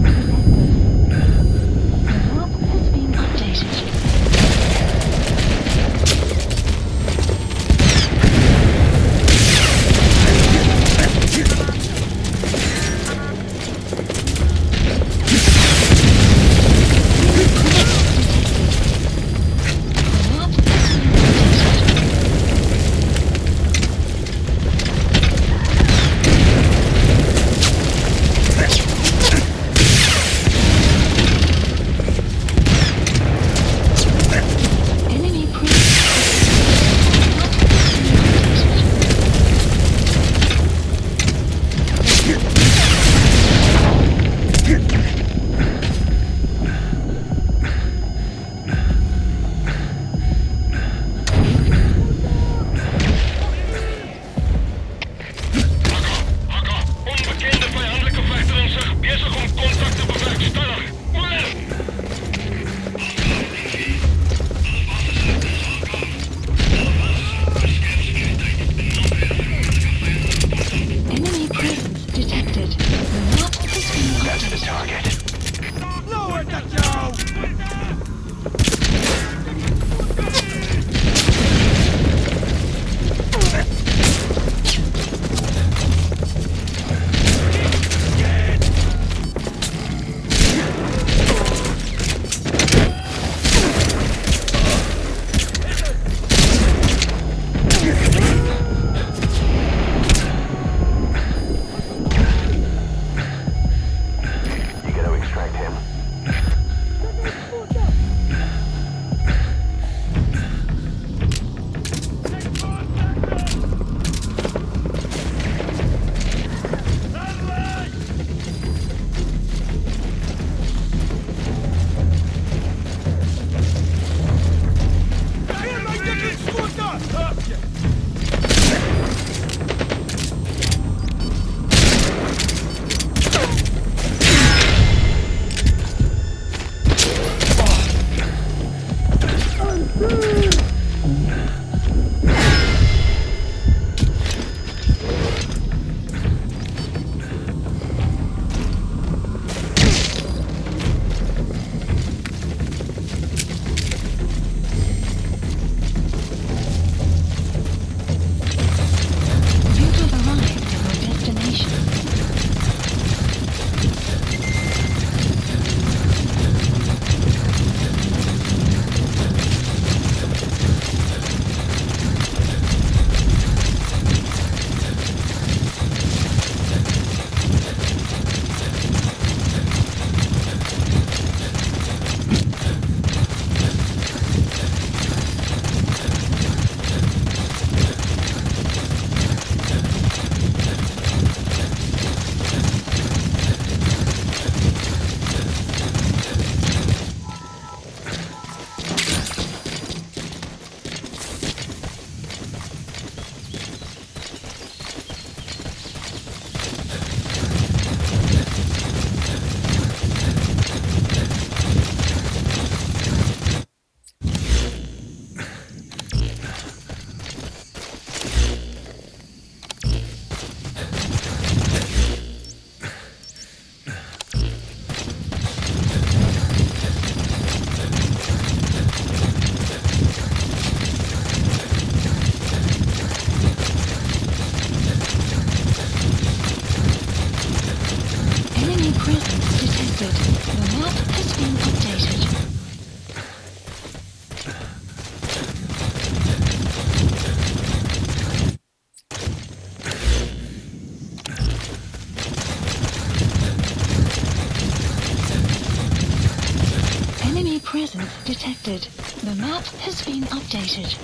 Enemy presence detected. The map has been updated.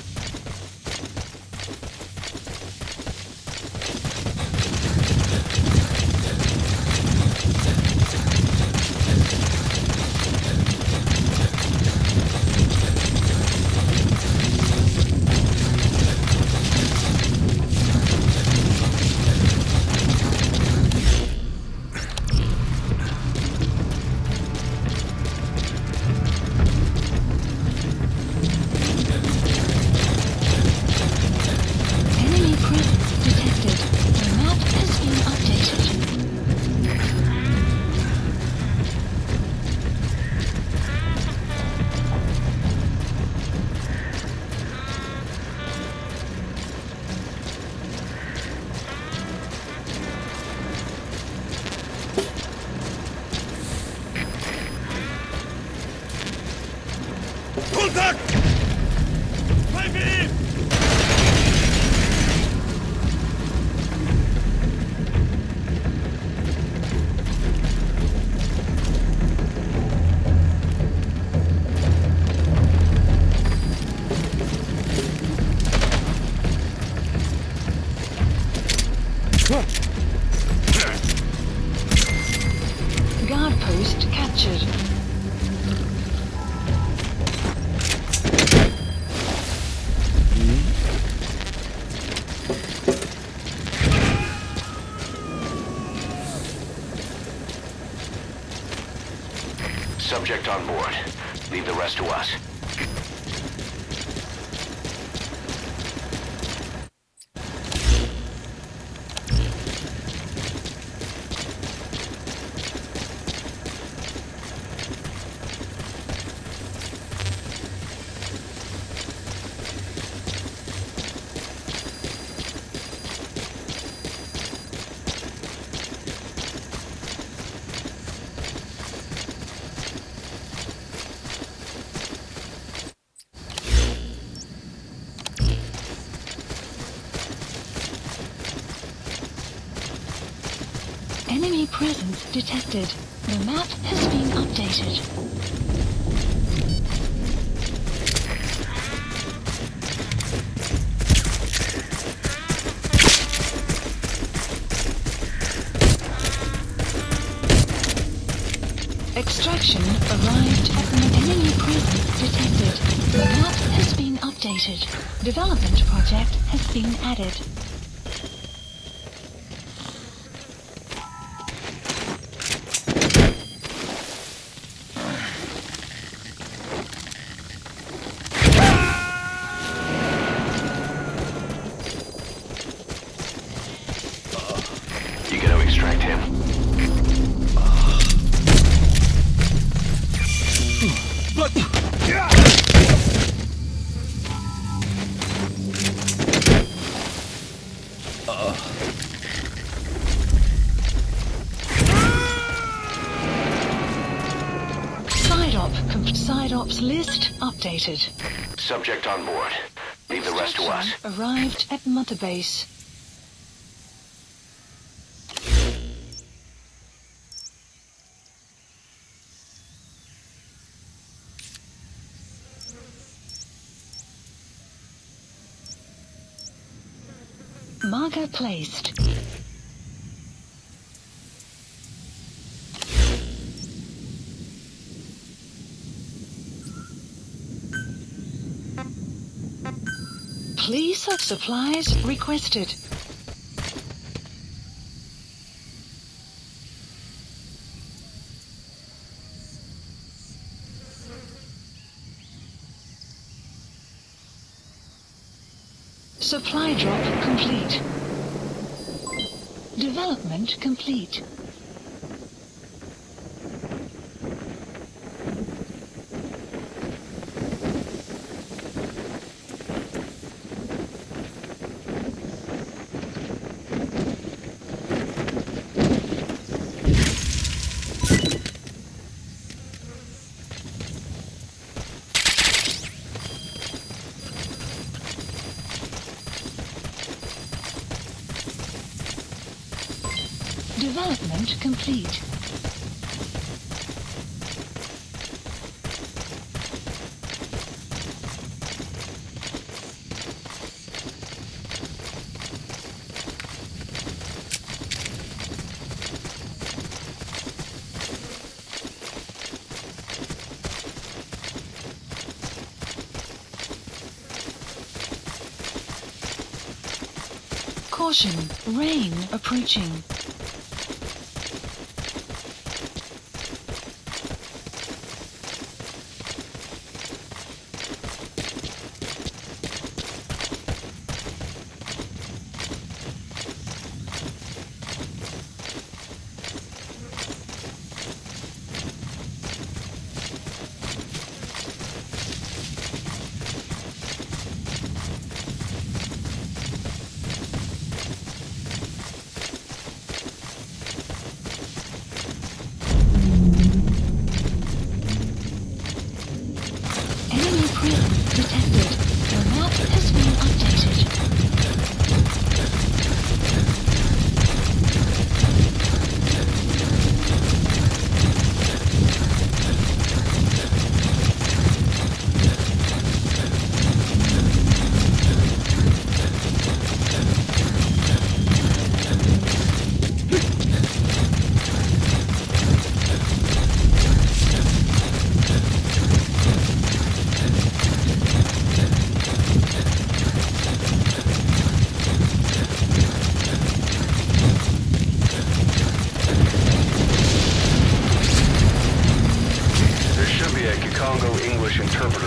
Guard post captured. Subject on board. Leave the rest to us. Enemy presence detected. The map has been updated. Extraction arrived at the enemy presence detected. The map has been updated. Development project has been added. You gotta extract him. Side ops list updated. Subject on board. Leave the rest to us. Arrived at Mother Base. Marker placed. Police supplies requested. Supply drop complete. Development complete. Development complete. Caution, rain approaching.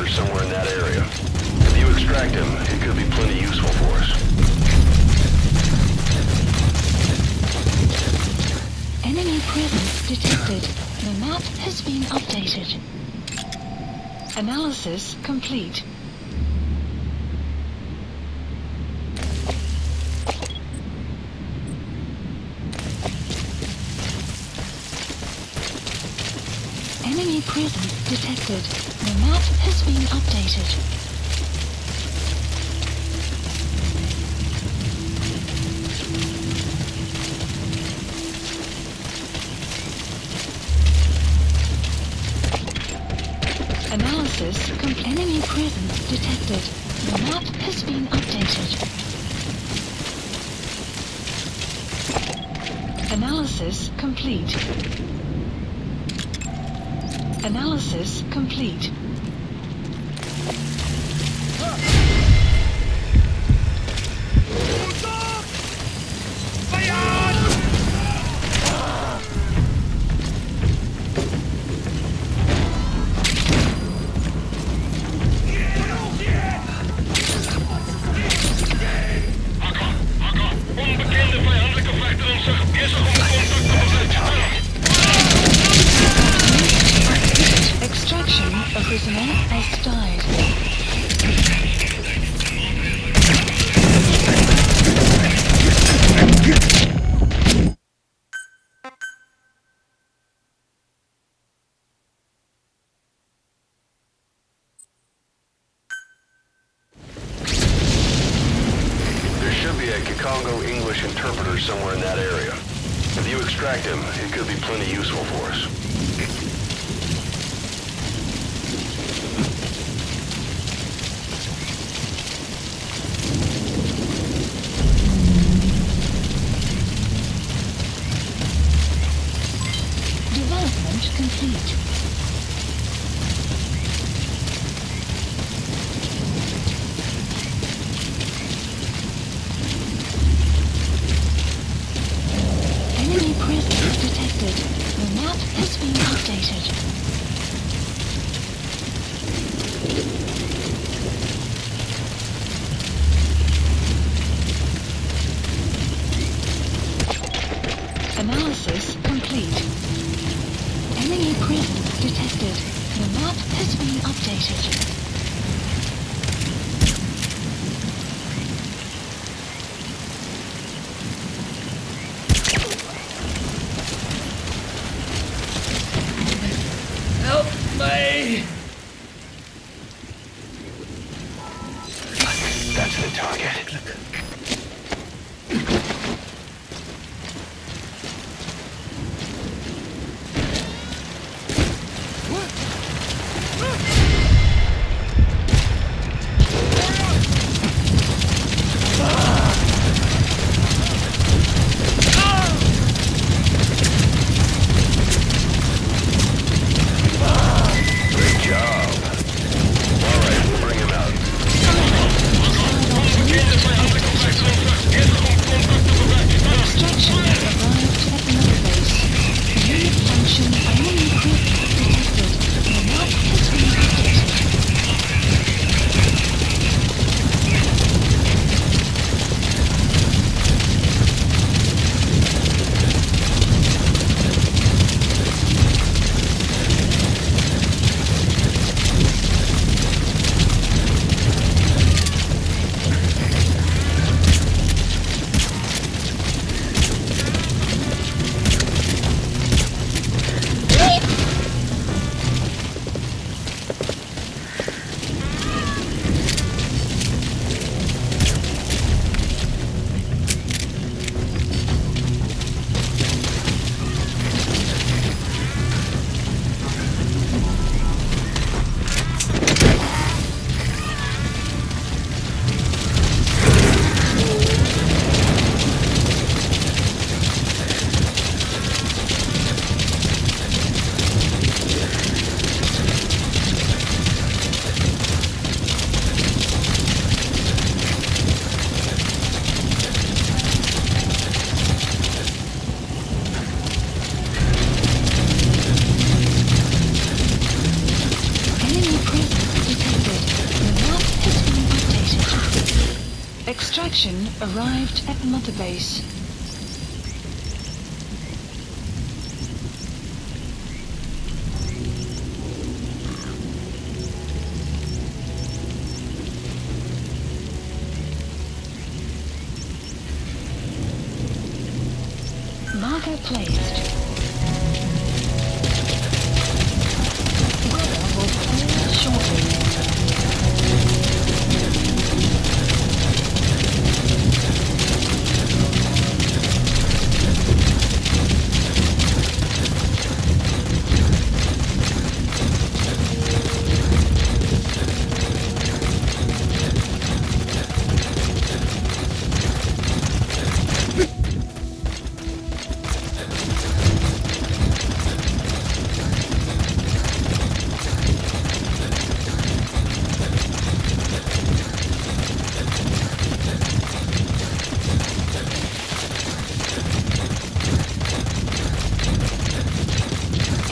Somewhere in that area. If you extract him, it could be plenty useful for us. Enemy presence detected. The map has been updated. Analysis complete. Enemy presence detected. The map has been updated. Analysis complete. Enemy presence detected. The map has been updated. Analysis complete. Analysis complete. Extraction of prisoner has died. There should be a Congo English interpreter somewhere in that area. If you extract him, it could be plenty useful for us. Development complete. Enemy presence detected. The map has been updated. Analysis complete. Enemy presence detected. The map has been updated. Help me! That's the target. Extraction arrived at Mother Base. Marker placed. Weather will clear shortly.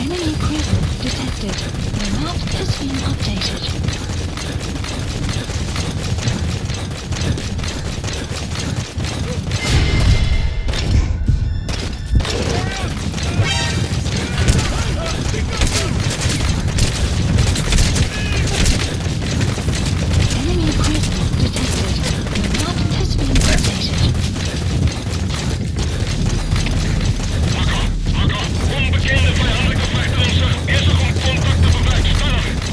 Enemy presence detected. The map has been updated. Enemy presence detected. The map has been updated. Onbekende vijandelijke vechteronsen. Bezig om contact te bewerkstelligen.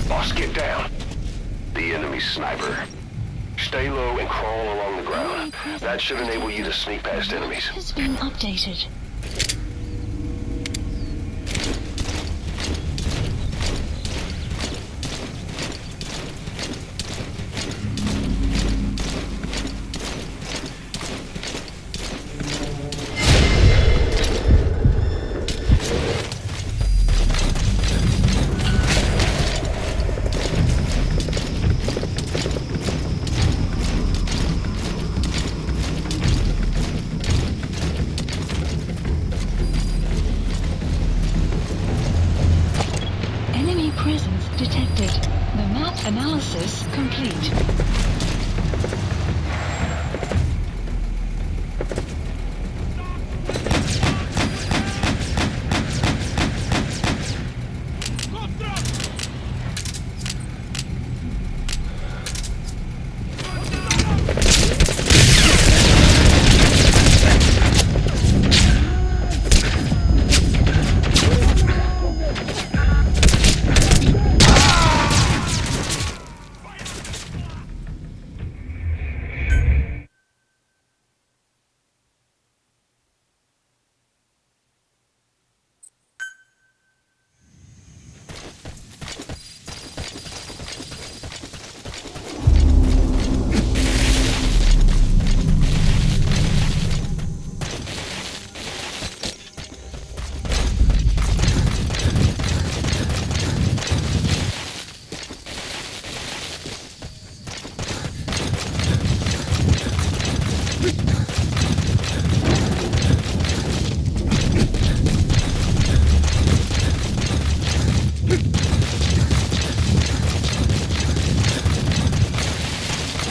Boss, get down. The enemy's sniper. Stay low and crawl along the ground. That should enable you to sneak past enemies. Has been updated. Enemy presence detected. The map analysis complete.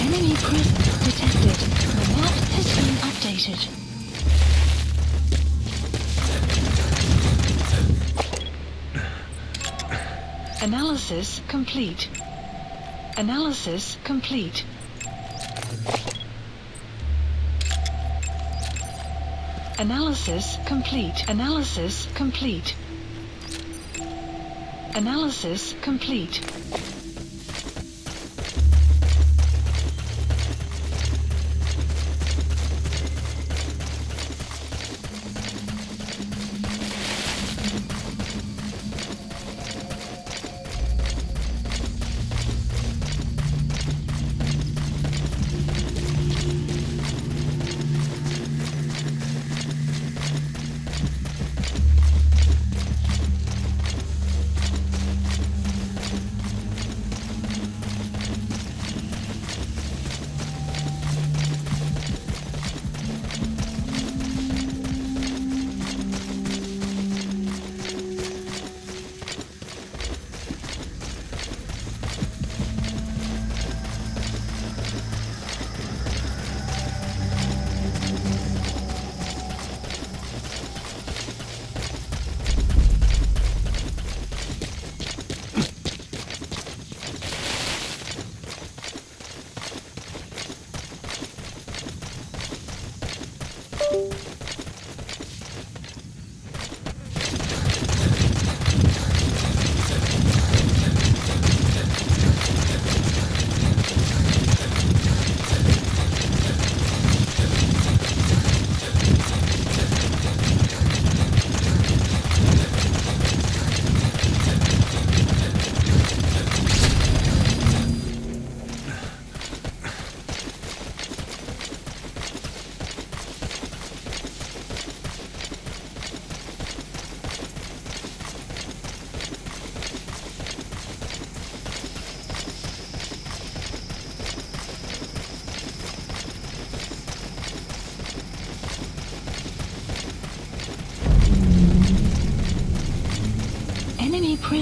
Enemy presence detected. The map has been updated. Analysis complete. Analysis complete. Analysis complete. Analysis complete. Analysis complete.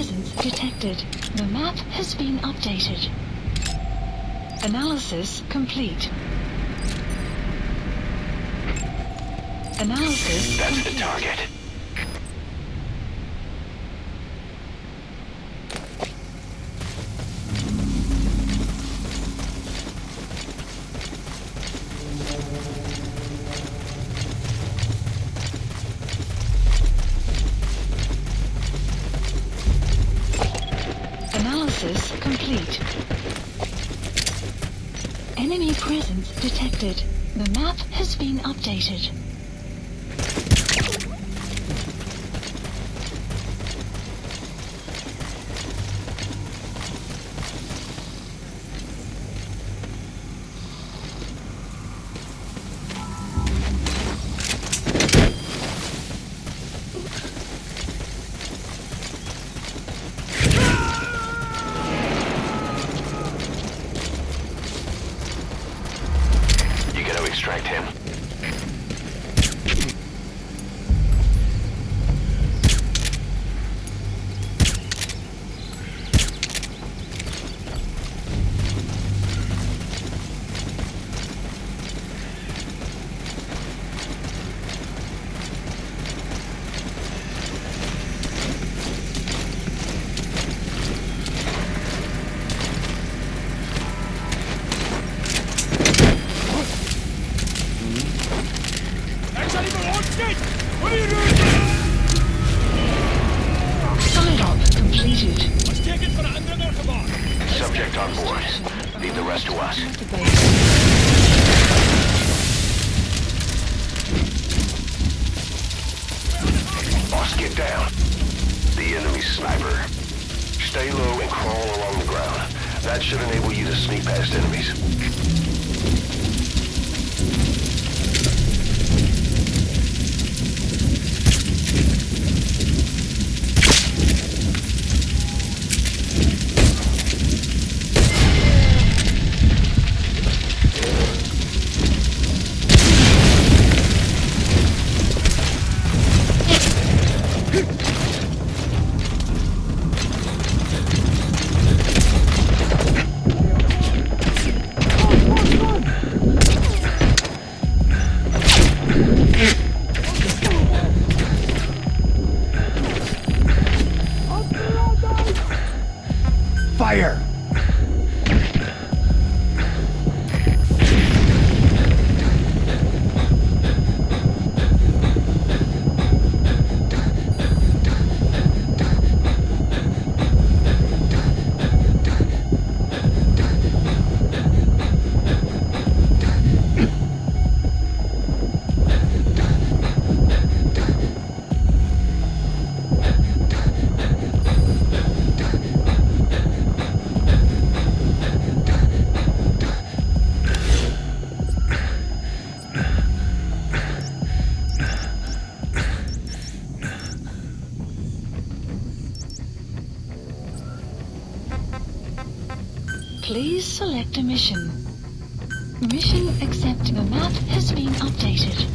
presence detected. The map has been updated. Analysis complete. Analysis That's complete. the target. Analysis complete. Enemy presence detected. The map has been updated. You gotta extract him. Side-op completed. Subject on board. Leave the rest to us. The base. Boss, get down. The enemy sniper. Stay low and crawl along the ground. That should enable you to sneak past enemies. Fire! Please select a mission. Mission accepted. The map has been updated.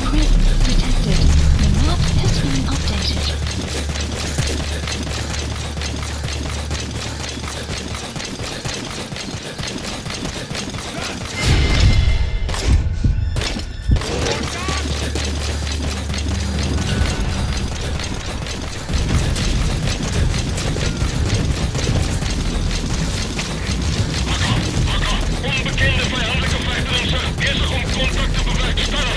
presence detected. The map has been updated. Onbekende vijandelijke vechteren zijn bezig om contact te bewerkstelligen.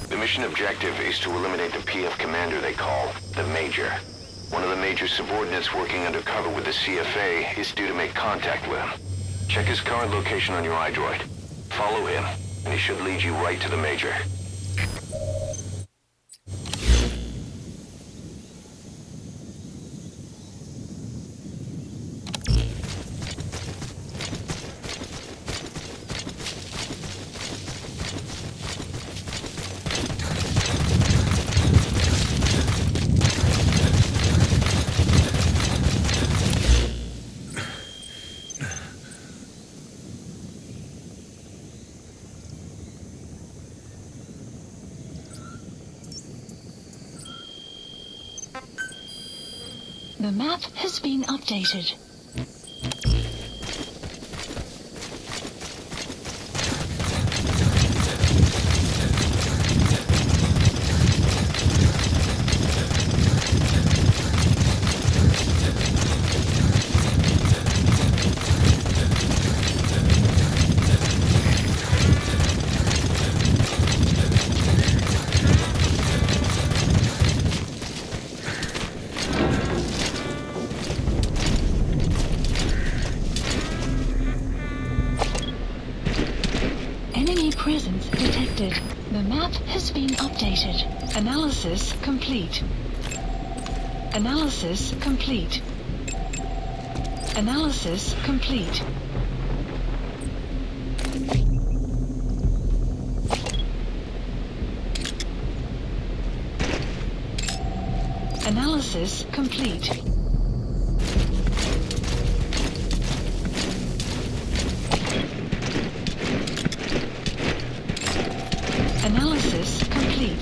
The mission objective is to eliminate the PF commander they call the Major. One of the Major's subordinates working undercover with the CFA is due to make contact with him. Check his current location on your iDroid. Follow him, and he should lead you right to the Major. The map has been updated. Enemy presence detected. The map has been updated. Analysis complete. Analysis complete. Analysis complete. Analysis complete. Analysis complete.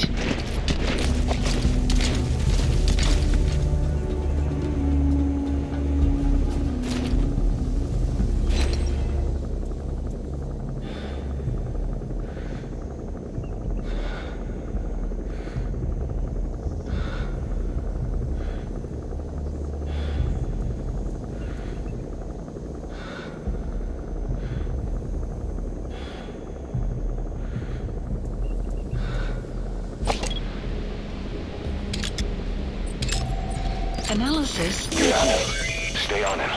Analysis complete. Stay on him.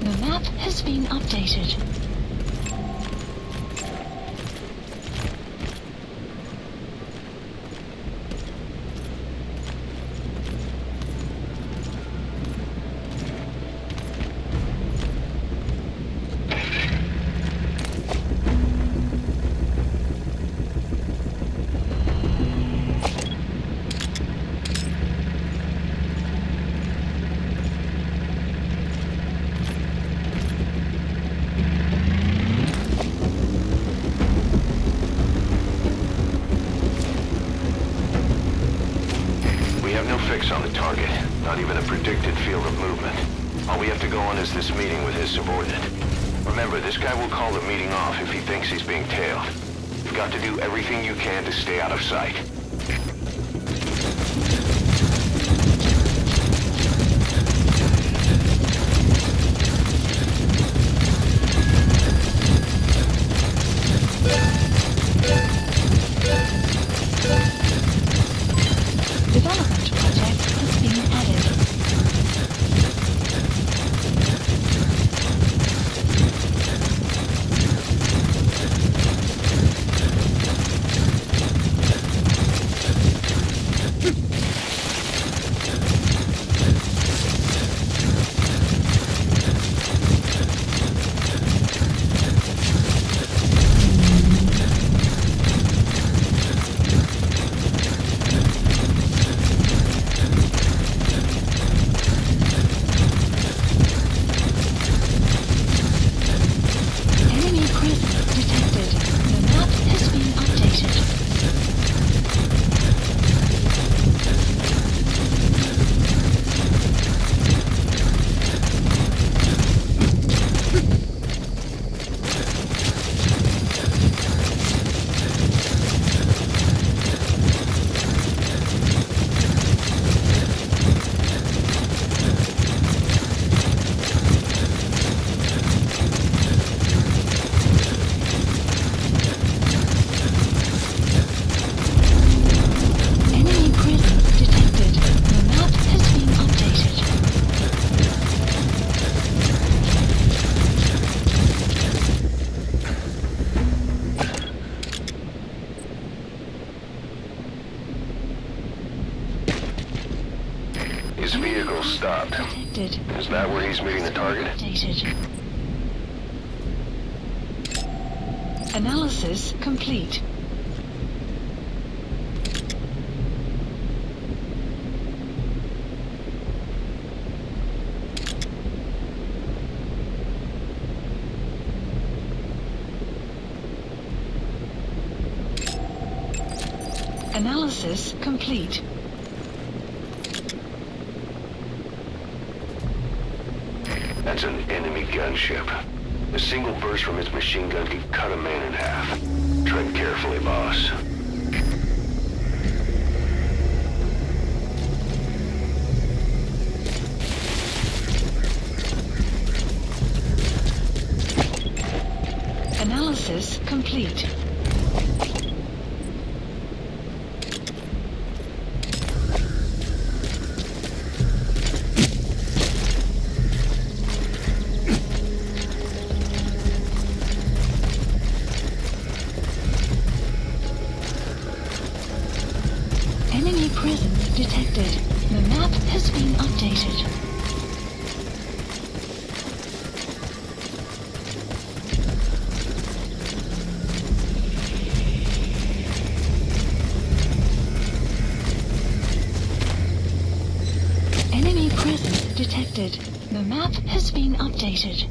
The map has been updated. On the target, not even a predicted field of movement. All we have to go on is this meeting with his subordinate. Remember, this guy will call the meeting off if he thinks he's being tailed. If You've got to do everything you can to stay out of sight. Development project has been added. Enemy presence detected. The map has been updated. Enemy presence detected. The map has been updated. His vehicle stopped. Detected. Is that where he's meeting the target? Updated. Analysis complete. Analysis complete. That's an enemy gunship. A single burst from its machine gun could cut a man in half. Tread carefully, boss. Analysis complete. Enemy presence detected. The map has been updated. Enemy presence detected. The map has been updated.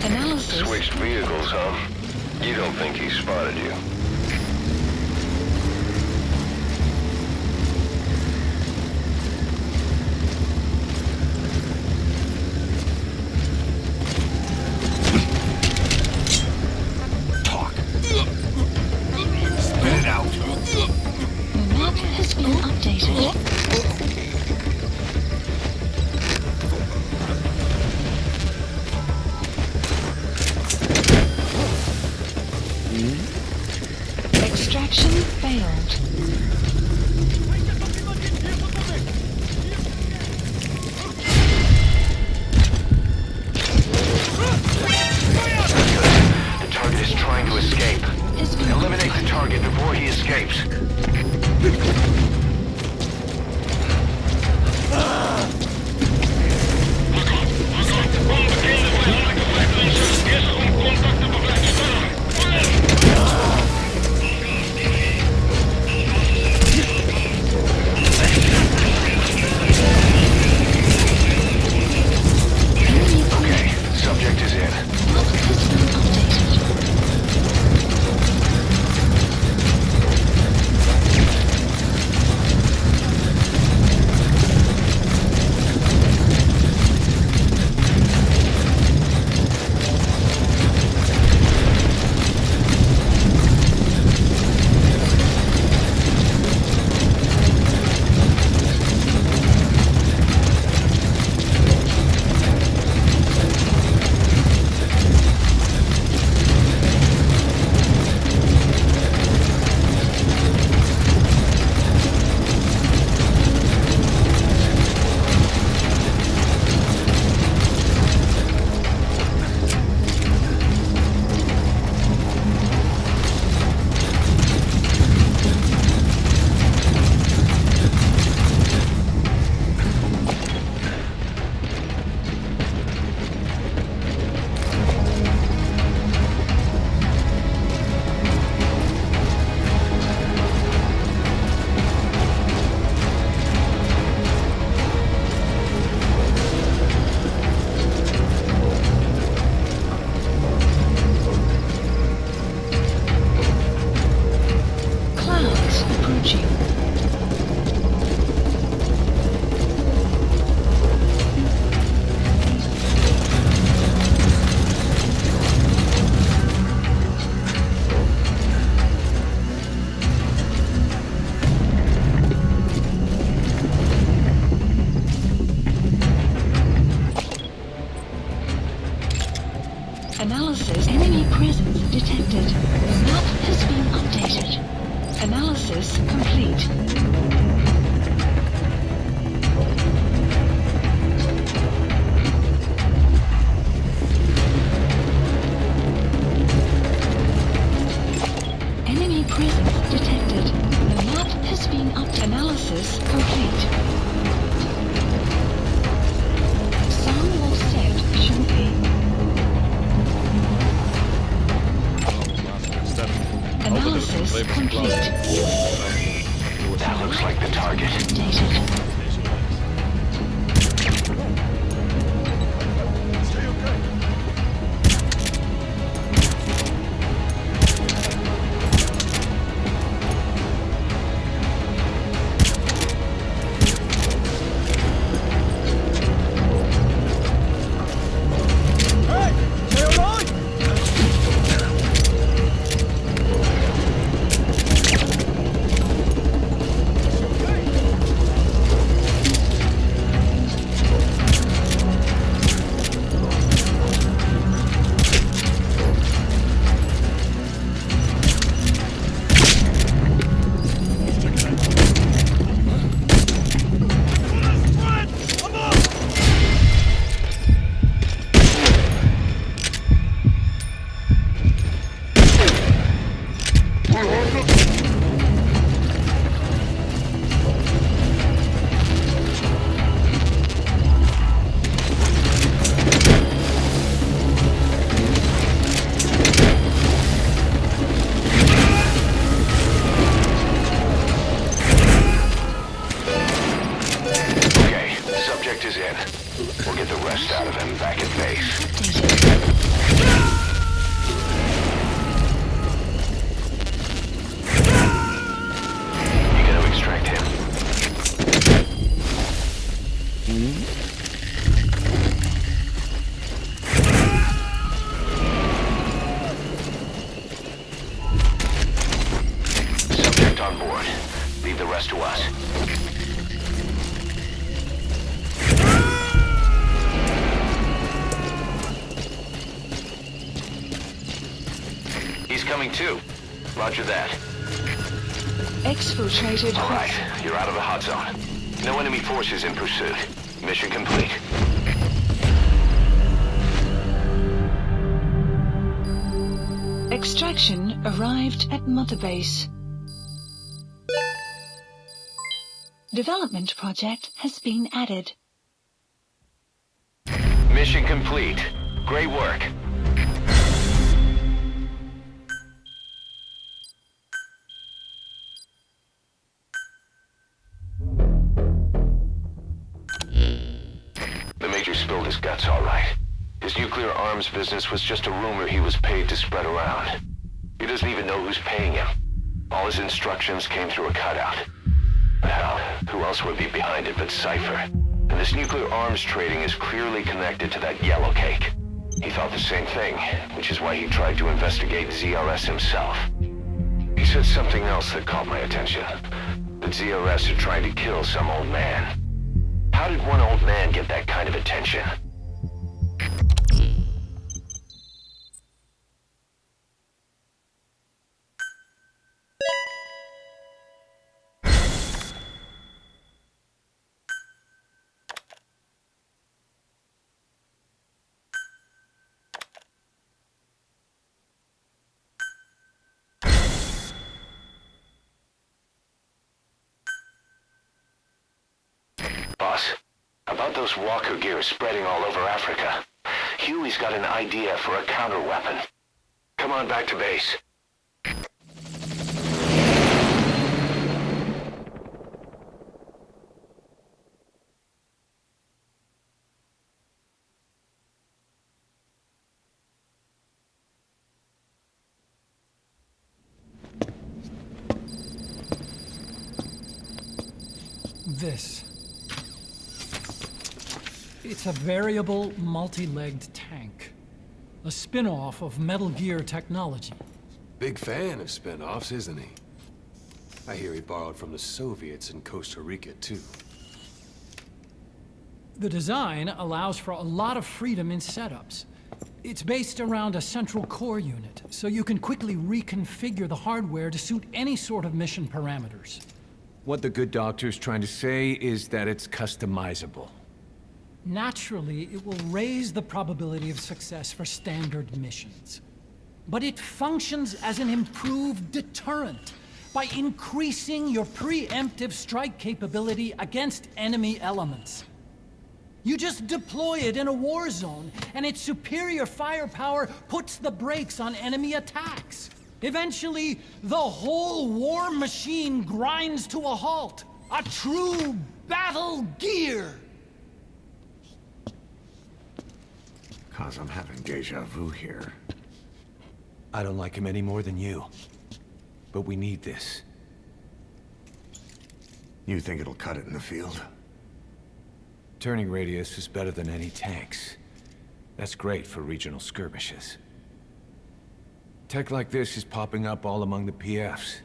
Analysis. Switched vehicles, huh? You don't think he spotted you? Talk. Spit it out. The map has been updated. Extraction failed. The target is trying to escape. Has been Eliminate the target before he escapes. Okay, subject is in. Map has been updated. approaching. Analysis. Enemy presence detected. The map has been updated. Analysis complete. Enemy presence detected. The map has been updated. Analysis complete. Sun will set shortly. Analysis complete. That looks like the target. Updated. rest to us. He's coming too. Roger that. Exfiltrated. All right, you're out of the hot zone. No enemy forces in pursuit. Mission complete. Extraction arrived at Mother Base. Development project has been added. Mission complete. Great work. The Major spilled his guts all right. His nuclear arms business was just a rumor he was paid to spread around. He doesn't even know who's paying him. All his instructions came through a cutout. Well, who else would be behind it but Cypher? And this nuclear arms trading is clearly connected to that yellow cake. He thought the same thing, which is why he tried to investigate ZRS himself. He said something else that caught my attention. That ZRS are trying to kill some old man. How did one old man get that kind of attention? Boss, about those walker gears spreading all over Africa. Huey's got an idea for a counter-weapon. Come on back to base. this. It's a variable, multi-legged tank. A spin-off of Metal Gear technology. Big fan of spin-offs, isn't he? I hear he borrowed from the Soviets in Costa Rica, too. The design allows for a lot of freedom in setups. It's based around a central core unit, so you can quickly reconfigure the hardware to suit any sort of mission parameters. What the good doctor's trying to say is that it's customizable. Naturally, it will raise the probability of success for standard missions. But it functions as an improved deterrent by increasing your preemptive strike capability against enemy elements. You just deploy it in a war zone, and its superior firepower puts the brakes on enemy attacks. Eventually, the whole war machine grinds to a halt. A true battle gear! Cause I'm having deja vu here. I don't like him any more than you. But we need this. You think it'll cut it in the field? Turning radius is better than any tanks. That's great for regional skirmishes. Tech like this is popping up all among the PFs.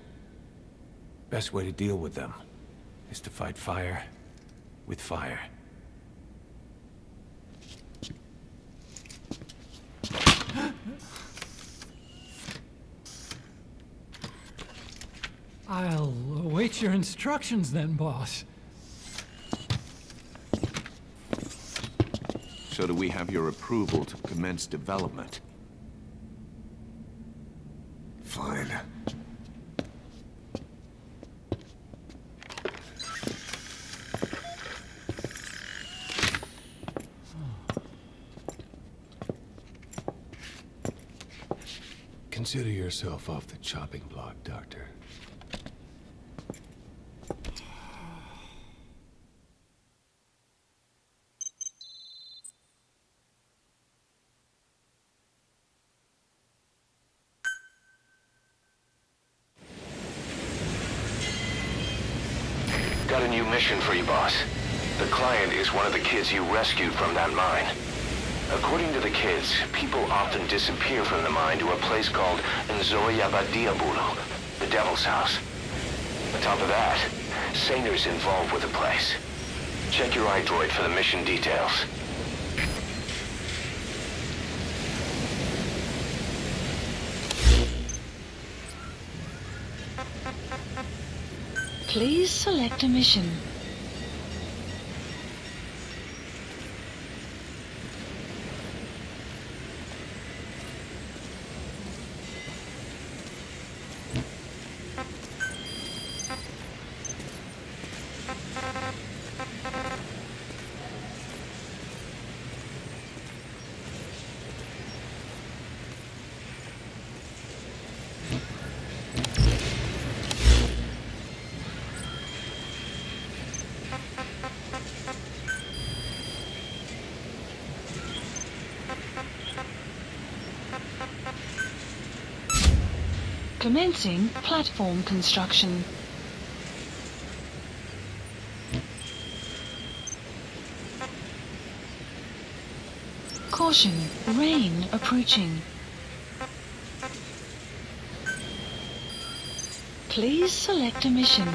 Best way to deal with them is to fight fire with fire. I'll await your instructions then, boss. So do we have your approval to commence development? Fine. Consider yourself off the chopping block, Doctor. Got a new mission for you, boss. The client is one of the kids you rescued from that mine. According to the kids, people often disappear from the mine to a place called Nzoyabadiabulu, the Devil's House. On top of that, Saner's involved with the place. Check your iDroid for the mission details. Please select a mission. Commencing platform construction. Caution, rain approaching. Please select a mission.